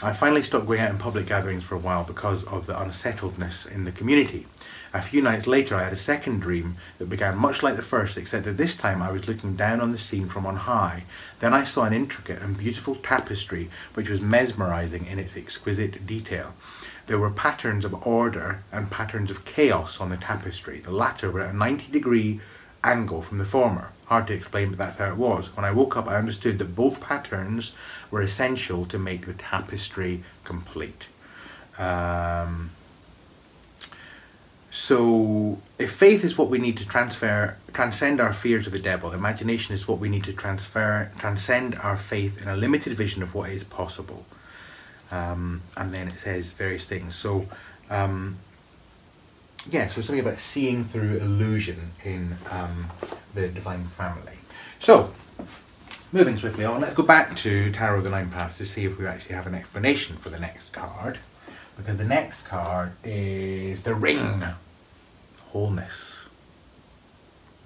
I finally stopped going out in public gatherings for a while because of the unsettledness in the community. A few nights later I had a second dream that began much like the first, except that this time I was looking down on the scene from on high. Then I saw an intricate and beautiful tapestry which was mesmerising in its exquisite detail. There were patterns of order and patterns of chaos on the tapestry. The latter were at a 90-degree angle from the former. Hard to explain, but that's how it was. When I woke up, I understood that both patterns were essential to make the tapestry complete. So, if faith is what we need to transcend our fear to the devil, imagination is what we need to transcend our faith in a limited vision of what is possible. And then it says various things. So, yeah, so something about seeing through illusion in the Divine Family. So, moving swiftly on, let's go back to Tarot of the Nine Paths to see if we actually have an explanation for the next card. Because the next card is the Ring. Wholeness.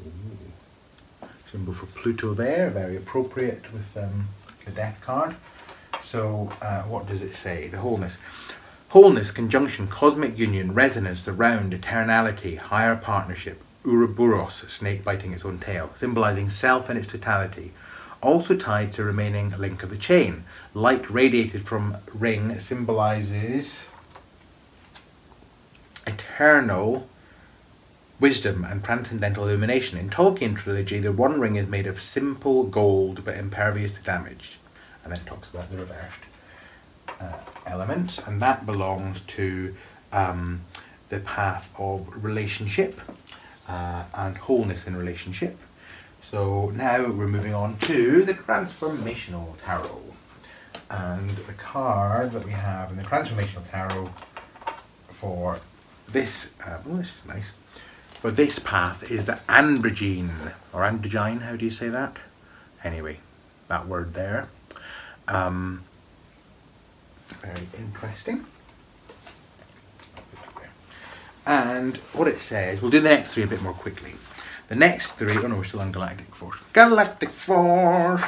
Ooh. Symbol for Pluto there, very appropriate with the Death card. So, what does it say? The Wholeness. Wholeness, conjunction, cosmic union, resonance, the round, eternality, higher partnership, Ouroboros, snake biting its own tail, symbolising self and its totality. Also tied to remaining link of the chain. Light radiated from ring symbolises eternal wisdom and transcendental illumination. In Tolkien trilogy, the One Ring is made of simple gold but impervious to damage. And then it talks about the reversed elements, and that belongs to the path of relationship and wholeness in relationship. So now we're moving on to the Transformational Tarot. And the card that we have in the Transformational Tarot for this, oh, this is nice, for this path is the androgyne, or androgyne, how do you say that? Anyway, that word there. Very interesting. And what it says, we'll do the next three a bit more quickly. The next three, oh no, we're still on Galactic Force. Galactic Force!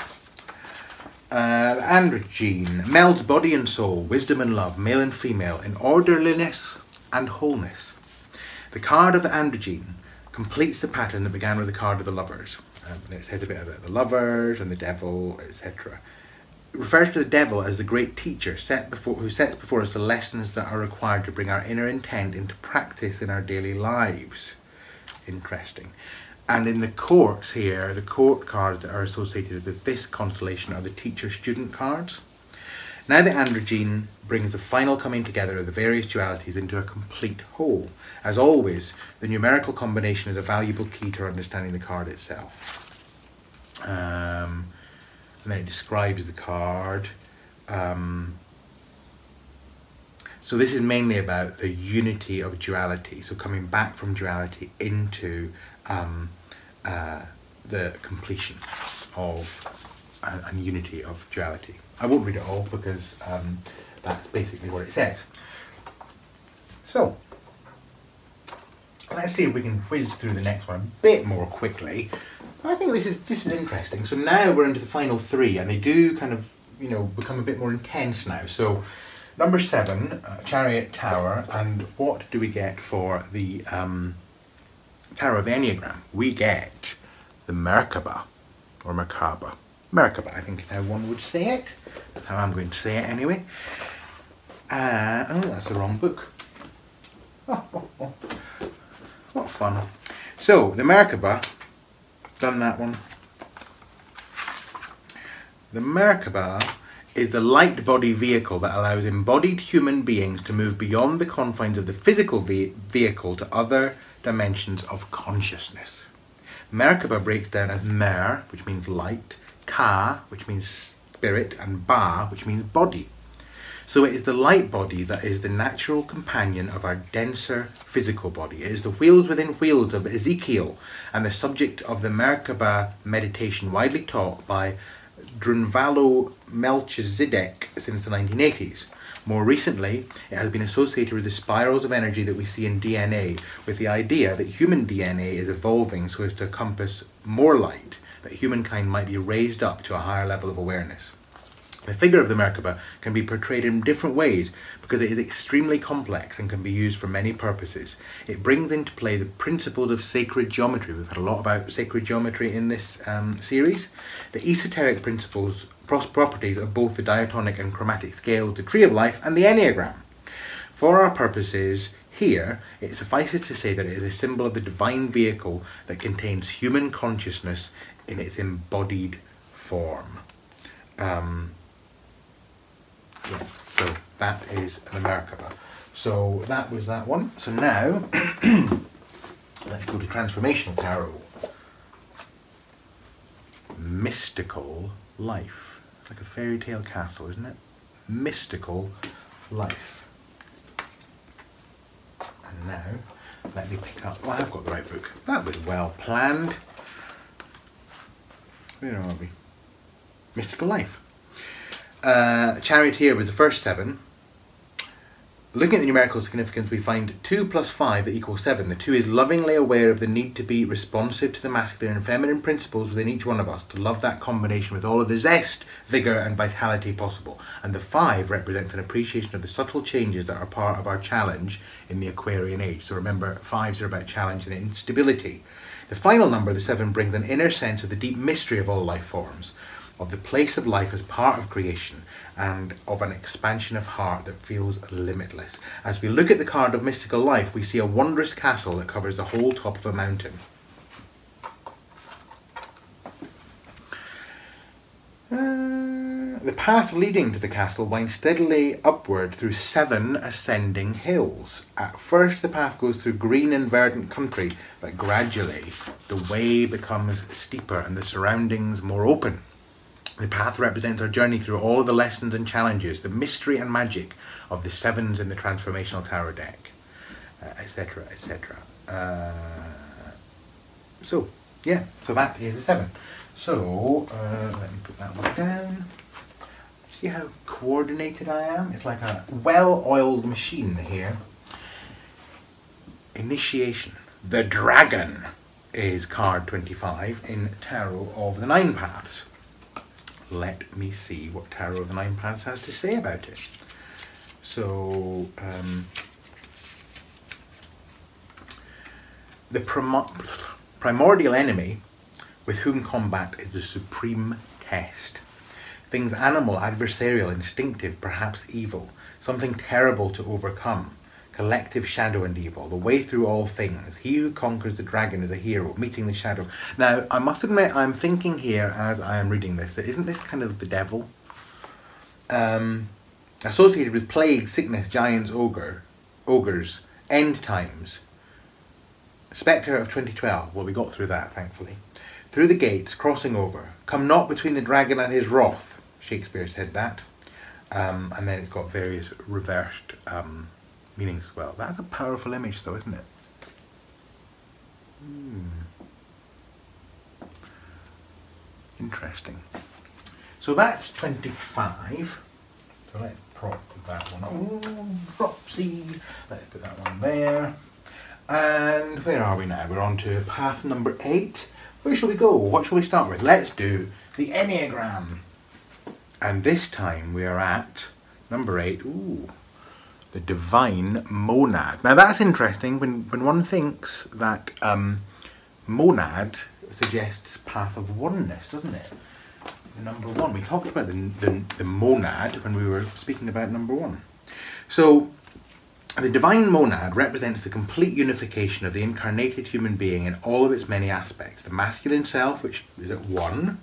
The androgyne melds body and soul, wisdom and love, male and female, in orderliness and wholeness. The card of the androgyne completes the pattern that began with the card of the lovers. It says a bit about the lovers and the devil, etc. It refers to the devil as the great teacher who sets before us the lessons that are required to bring our inner intent into practice in our daily lives. Interesting. And in the courts here, the court cards that are associated with this constellation are the teacher-student cards. Now the androgyne brings the final coming together of the various dualities into a complete whole. As always, the numerical combination is a valuable key to understanding the card itself. And then it describes the card. So this is mainly about the unity of duality. So coming back from duality into the completion of and unity of duality. I won't read it all because that's basically what it says. So let's see if we can whiz through the next one a bit more quickly. I think this is interesting. So now we're into the final three, and they do kind of, you know, become a bit more intense now. So number 7, Chariot Tower, and what do we get for the Tower of the Enneagram? We get the Merkaba, or Merkaba. Merkaba, I think is how one would say it. That's how I'm going to say it anyway. Oh, that's the wrong book. What fun. So, the Merkaba, done that one. The Merkaba is the light body vehicle that allows embodied human beings to move beyond the confines of the physical vehicle to other dimensions of consciousness. Merkaba breaks down as Mer, which means light, Ka, which means spirit, and Ba, which means body. So it is the light body that is the natural companion of our denser physical body. It is the wheels within wheels of Ezekiel, and the subject of the Merkaba meditation widely taught by 𝙇𝙄𝙉𝙆𝙎 since the 1980s. More recently, it has been associated with the spirals of energy that we see in DNA, with the idea that human DNA is evolving so as to encompass more light, that humankind might be raised up to a higher level of awareness. The figure of the Merkaba can be portrayed in different ways because it is extremely complex and can be used for many purposes. It brings into play the principles of sacred geometry. We've had a lot about sacred geometry in this series. The esoteric principles, properties of both the diatonic and chromatic scales, the Tree of Life, and the Enneagram. For our purposes here, it suffices to say that it is a symbol of the divine vehicle that contains human consciousness in its embodied form. Yeah, so that is the Merkaba. So that was that one. So now, let's go to Transformational Tarot. Mystical life. It's like a fairy tale castle, isn't it? Mystical life. And now, let me pick up, well, I've got the right book. That was well planned. Where are we? Mystical life. Chariot here was the first 7. Looking at the numerical significance, we find 2 + 5 = 7. The 2 is lovingly aware of the need to be responsive to the masculine and feminine principles within each one of us, to love that combination with all of the zest, vigour and vitality possible. And the 5 represents an appreciation of the subtle changes that are part of our challenge in the Aquarian age. So remember, 5s are about challenge and instability. The final number, the 7, brings an inner sense of the deep mystery of all life forms. of the place of life as part of creation, and of an expansion of heart that feels limitless. As we look at the card of mystical life, we see a wondrous castle that covers the whole top of a mountain. The path leading to the castle winds steadily upward through 7 ascending hills. At first the path goes through green and verdant country, but gradually the way becomes steeper and the surroundings more open. The path represents our journey through all of the lessons and challenges, the mystery and magic of the 7s in the Transformational Tarot deck, etc, etc. So that is a 7. So, let me put that one down. See how coordinated I am? It's like a well-oiled machine here. Initiation. The Dragon is card 25 in Tarot of the 9 Paths. Let me see what Tarot of the 9 Paths has to say about it. So, the primordial enemy with whom combat is the supreme test. Things animal, adversarial, instinctive, perhaps evil. Something terrible to overcome. Collective shadow and evil. The way through all things. He who conquers the dragon is a hero, meeting the shadow. Now, I must admit, I'm thinking here as I am reading this, that isn't this kind of the devil? Associated with plague, sickness, giants, ogres, end times. Spectre of 2012. Well, we got through that, thankfully. Through the gates, crossing over. Come not between the dragon and his wrath. Shakespeare said that. And then it's got various reversed meanings as well. That's a powerful image though, isn't it? Interesting. So that's 25. So let's prop that one up. Oh, dropsy. Let's put that one there. And where are we now? We're on to path number 8. Where shall we go? What shall we start with? Let's do the Enneagram. And this time we are at number 8. Ooh, the Divine Monad. Now that's interesting when one thinks that monad suggests path of oneness, doesn't it? Number 1. We talked about the monad when we were speaking about number 1. So the Divine Monad represents the complete unification of the incarnated human being in all of its many aspects. The masculine self, which is at 1,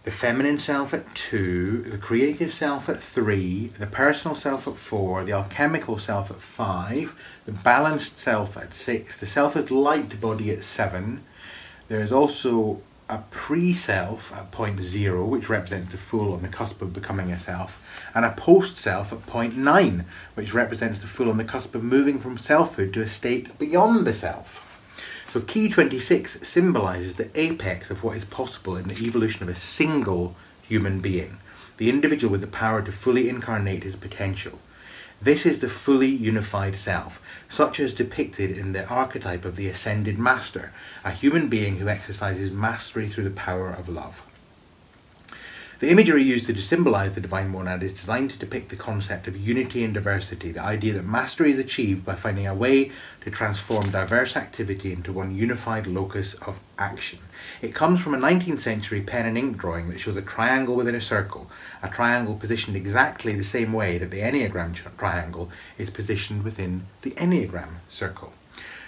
the feminine self at 2, the creative self at 3, the personal self at 4, the alchemical self at 5, the balanced self at 6, the self as light body at 7. There is also a pre-self at point 0, which represents the fool on the cusp of becoming a self, and a post-self at point 9, which represents the fool on the cusp of moving from selfhood to a state beyond the self. So key 26 symbolises the apex of what is possible in the evolution of a single human being, the individual with the power to fully incarnate his potential. This is the fully unified self, such as depicted in the archetype of the Ascended Master, a human being who exercises mastery through the power of love. The imagery used to symbolise the Divine Monad is designed to depict the concept of unity and diversity, the idea that mastery is achieved by finding a way to transform diverse activity into one unified locus of action. It comes from a 19th century pen and ink drawing that shows a triangle within a circle positioned exactly the same way that the Enneagram triangle is positioned within the Enneagram circle.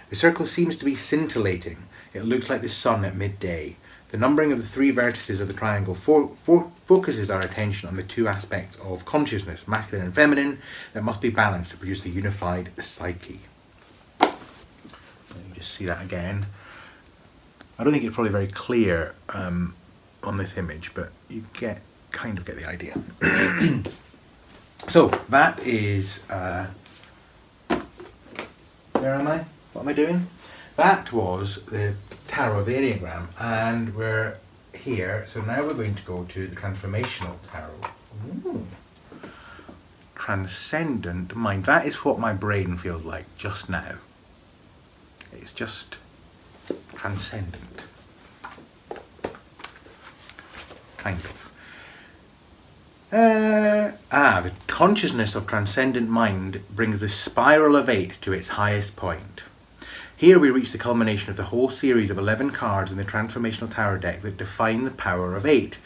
The circle seems to be scintillating. It looks like the sun at midday. The numbering of the 3 vertices of the triangle focuses our attention on the 2 aspects of consciousness, masculine and feminine, that must be balanced to produce a unified psyche. Let me just see that again. I don't think it's probably very clear on this image, but you kind of get the idea. So that is, where am I? What am I doing? That was the Tarot of the Enneagram, and we're here, so now we're going to go to the Transformational Tarot. Ooh. Transcendent Mind. That is what my brain feels like just now. It's just transcendent. Kind of. The consciousness of transcendent mind brings the spiral of 8 to its highest point. Here we reach the culmination of the whole series of 11 cards in the Transformational Tarot deck that define the power of 8.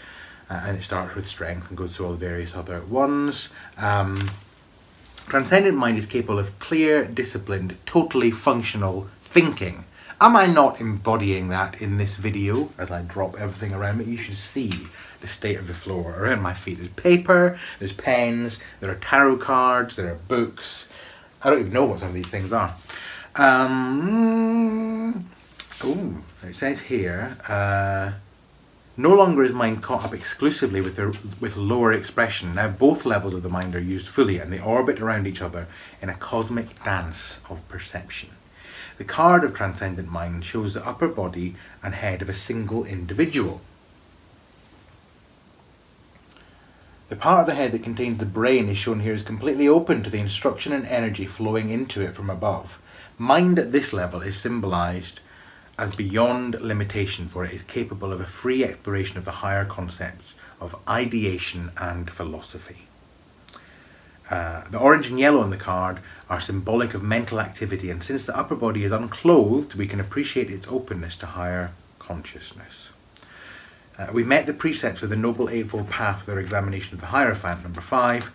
And it starts with strength and goes through all the various other ones. Transcendent mind is capable of clear, disciplined, totally functional thinking. Am I not embodying that in this video as I drop everything around me? You should see the state of the floor around my feet. There's paper, there's pens, there are tarot cards, there are books. I don't even know what some of these things are. It says here, no longer is mind caught up exclusively with lower expression. Now both levels of the mind are used fully and they orbit around each other in a cosmic dance of perception. The card of Transcendent Mind shows the upper body and head of a single individual. The part of the head that contains the brain is shown here as completely open to the instruction and energy flowing into it from above. Mind at this level is symbolised as beyond limitation, for it is capable of a free exploration of the higher concepts of ideation and philosophy. The orange and yellow on the card are symbolic of mental activity, and since the upper body is unclothed, we can appreciate its openness to higher consciousness. We met the precepts of the Noble Eightfold Path with our examination of the Hierophant, number 5,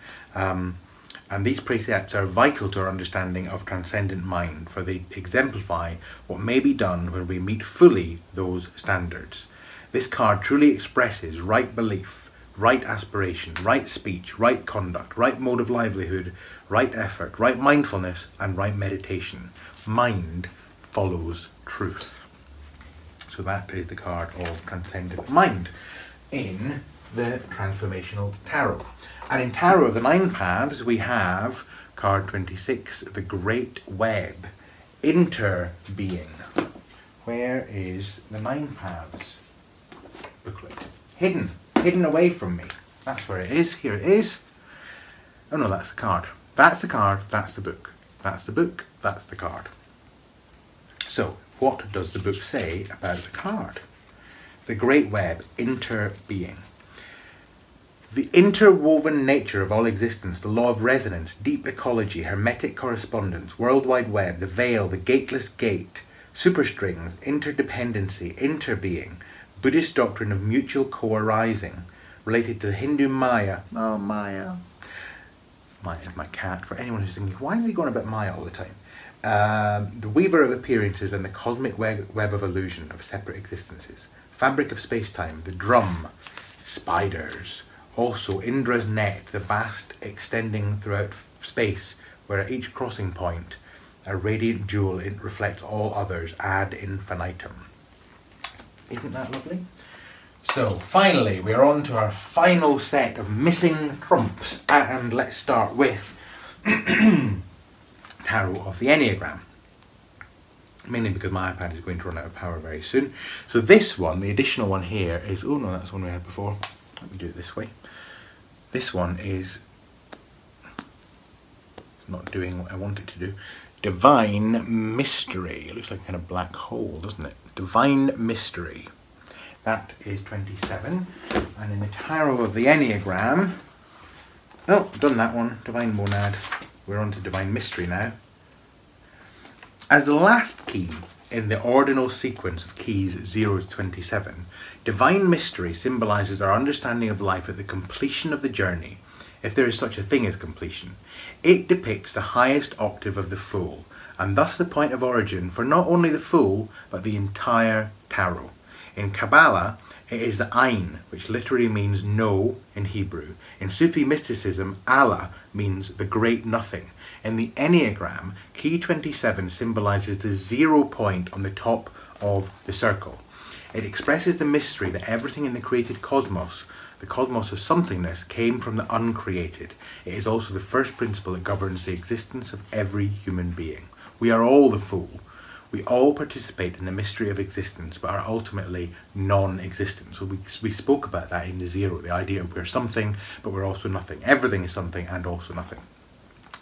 and these precepts are vital to our understanding of transcendent mind, for they exemplify what may be done when we meet fully those standards. This card truly expresses right belief, right aspiration, right speech, right conduct, right mode of livelihood, right effort, right mindfulness, and right meditation. Mind follows truth. So that is the card of Transcendent Mind in the Transformational Tarot. And in Tarot of the 9 Paths, we have card 26, the Great Web, Interbeing. Where is the 9 Paths booklet? Hidden away from me. That's where it is. Here it is. Oh no, that's the card. That's the card, that's the book. That's the book, that's the card. So, what does the book say about the card? The Great Web, Interbeing. The interwoven nature of all existence, the law of resonance, deep ecology, hermetic correspondence, worldwide web, the veil, the gateless gate, superstrings, interdependency, interbeing, Buddhist doctrine of mutual co-arising, related to the Hindu Maya. Oh, Maya. Maya is my cat, for anyone who's thinking, why are they going about Maya all the time? The weaver of appearances and the cosmic web of illusion of separate existences. Fabric of space-time, the drum, spiders. Also, Indra's net, the vast extending throughout space, where at each crossing point, a radiant jewel reflects all others ad infinitum. Isn't that lovely? So, finally, we're on to our final set of missing trumps, and let's start with Tarot of the Enneagram. Mainly because my iPad is going to run out of power very soon. So this one, the additional one here is, oh no, that's the one we had before. Let me do it this way. This one is not doing what I want it to do. Divine Mystery. It looks like a kind of black hole, doesn't it? Divine Mystery. That is 27. And in the Tarot of the Enneagram, oh, done that one. Divine Monad. We're on to Divine Mystery now. As the last key in the ordinal sequence of keys 0 to 27, Divine Mystery symbolises our understanding of life at the completion of the journey, if there is such a thing as completion. It depicts the highest octave of the Fool, and thus the point of origin for not only the Fool, but the entire Tarot. In Kabbalah, it is the Ain, which literally means no in Hebrew. In Sufi mysticism, Allah means the great nothing. In the Enneagram, key 27 symbolises the 0 point on the top of the circle. It expresses the mystery that everything in the created cosmos, the cosmos of somethingness, came from the uncreated. It is also the first principle that governs the existence of every human being. We are all the Fool. We all participate in the mystery of existence, but are ultimately non-existent. So we spoke about that in the 0, the idea of we're something, but we're also nothing. Everything is something and also nothing.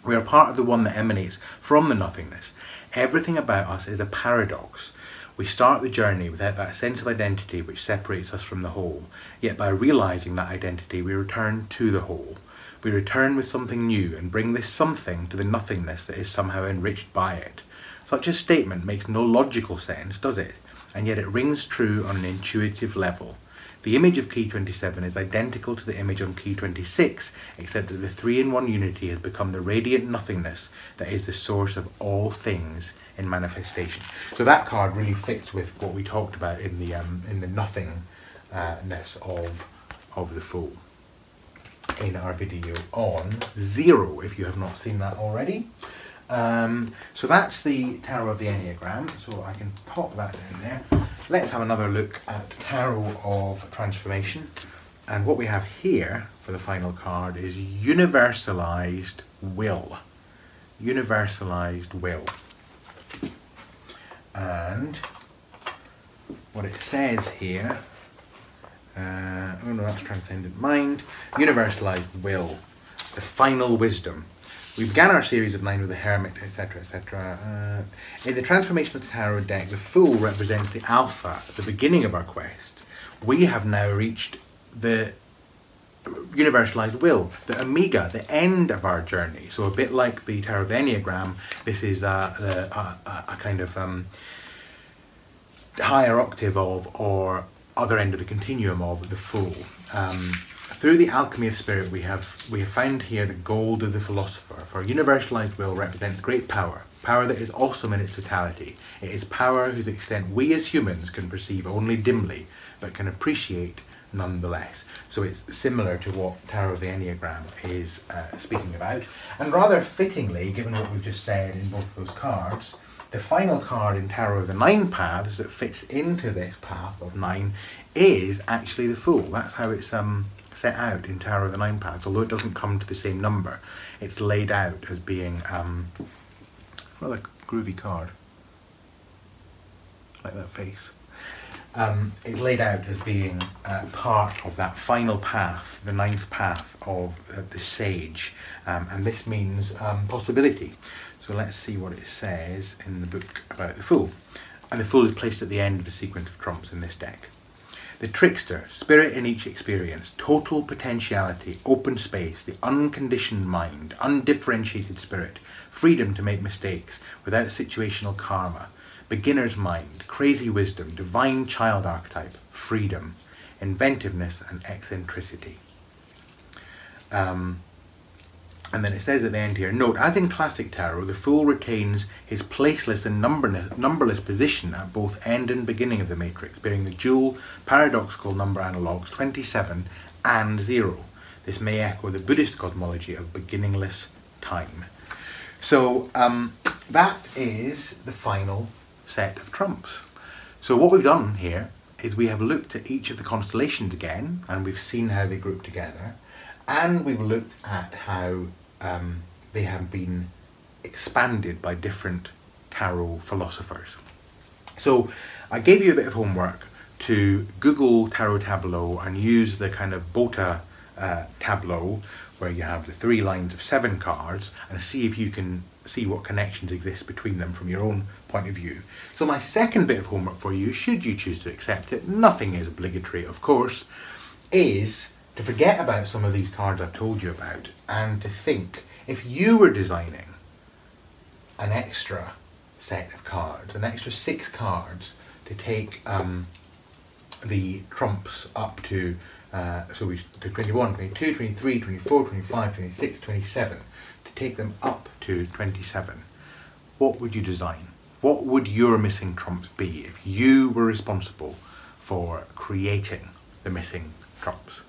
We are part of the one that emanates from the nothingness. Everything about us is a paradox. We start the journey without that sense of identity which separates us from the whole. Yet by realising that identity, we return to the whole. We return with something new and bring this something to the nothingness that is somehow enriched by it. Such a statement makes no logical sense, does it? And yet it rings true on an intuitive level. The image of key 27 is identical to the image on key 26, except that the 3-in-1 unity has become the radiant nothingness that is the source of all things in manifestation. So that card really fits with what we talked about in the nothingness of the Fool in our video on Zero, if you have not seen that already. So that's the Tarot of the Enneagram, so I can pop that in there. Let's have another look at Tarot of Transformation. And what we have here for the final card is Universalized Will. Universalized Will. And what it says here, oh no, that's Transcendent Mind. Universalized Will, the final wisdom. We began our series of 9 with the Hermit, etc, etc. In the Transformational Tarot deck, the Fool represents the Alpha at the beginning of our quest. We have now reached the Universalized Will, the Omega, the end of our journey. So a bit like the Tarot of the Enneagram, this is a kind of higher octave of, or other end of the continuum of, the Fool. Through the alchemy of spirit, we have found here the gold of the philosopher. For universalized will represents great power, power that is awesome in its totality. It is power whose extent we as humans can perceive only dimly, but can appreciate nonetheless. So it's similar to what Tarot of the Enneagram is speaking about. And rather fittingly, given what we've just said in both of those cards, the final card in Tarot of the 9 Paths that fits into this path of 9 is actually the Fool. That's how it's set out in Tarot of the 9 Paths, although it doesn't come to the same number. It's laid out as being rather groovy card. Like that face. It's laid out as being part of that final path, the 9th path of the Sage, and this means possibility. So let's see what it says in the book about the Fool. And the Fool is placed at the end of the sequence of trumps in this deck. The trickster, spirit in each experience, total potentiality, open space, the unconditioned mind, undifferentiated spirit, freedom to make mistakes without situational karma, beginner's mind, crazy wisdom, divine child archetype, freedom, inventiveness and eccentricity. And then it says at the end here, note, as in classic tarot, the Fool retains his placeless and numberless position at both end and beginning of the matrix, bearing the dual paradoxical number analogues 27 and 0. This may echo the Buddhist cosmology of beginningless time. So that is the final set of trumps. So what we've done here is we have looked at each of the constellations again, and we've seen how they group together, and we've looked at how they have been expanded by different tarot philosophers. So I gave you a bit of homework to Google Tarot Tableau and use the kind of Bota tableau where you have the 3 lines of 7 cards, and see if you can see what connections exist between them from your own point of view. So my second bit of homework for you, should you choose to accept it, nothing is obligatory of course, is to forget about some of these cards I've told you about and to think, if you were designing an extra set of cards, an extra 6 cards to take the trumps up to, so we to 21, 22, 23, 24, 25, 26, 27, to take them up to 27, what would you design? What would your missing trumps be if you were responsible for creating the missing trumps?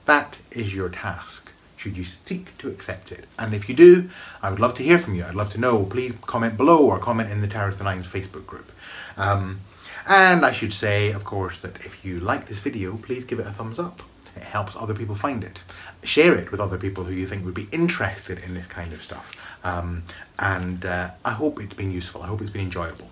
That is your task, should you seek to accept it. And if you do, I would love to hear from you. I'd love to know. Please comment below or comment in the Tarot of the Nines Facebook group. And I should say, of course, that if you like this video, please give it a thumbs up. It helps other people find it. Share it with other people who you think would be interested in this kind of stuff. I hope it's been useful. I hope it's been enjoyable.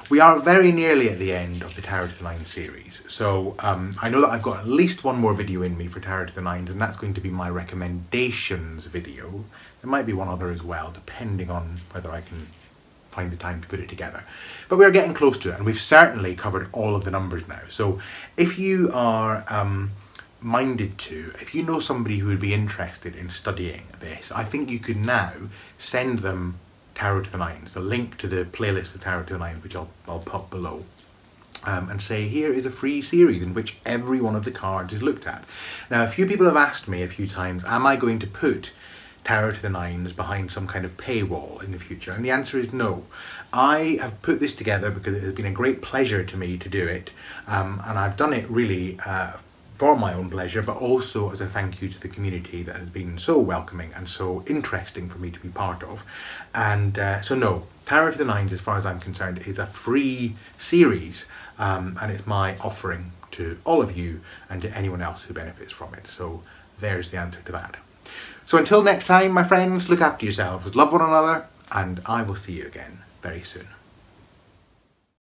We are very nearly at the end of the Tarot to the Nines series, so I know that I've got at least one more video in me for Tarot to the Nines, and that's going to be my recommendations video. There might be one other as well, depending on whether I can find the time to put it together. But we're getting close to it, and we've certainly covered all of the numbers now. So if you are minded to, if you know somebody who would be interested in studying this, I think you could now send them Tarot to the Nines, the link to the playlist of Tarot to the Nines, which I'll pop below. And say here is a free series in which every one of the cards is looked at. Now, a few people have asked me a few times, am I going to put Tarot to the Nines behind some kind of paywall in the future? And the answer is no. I have put this together because it has been a great pleasure to me to do it, and I've done it really for my own pleasure, but also as a thank you to the community that has been so welcoming and so interesting for me to be part of. And so no, Tarot to the Nines, as far as I'm concerned, is a free series, and it's my offering to all of you and to anyone else who benefits from it. So there's the answer to that. So until next time, my friends, look after yourselves, love one another, and I will see you again very soon.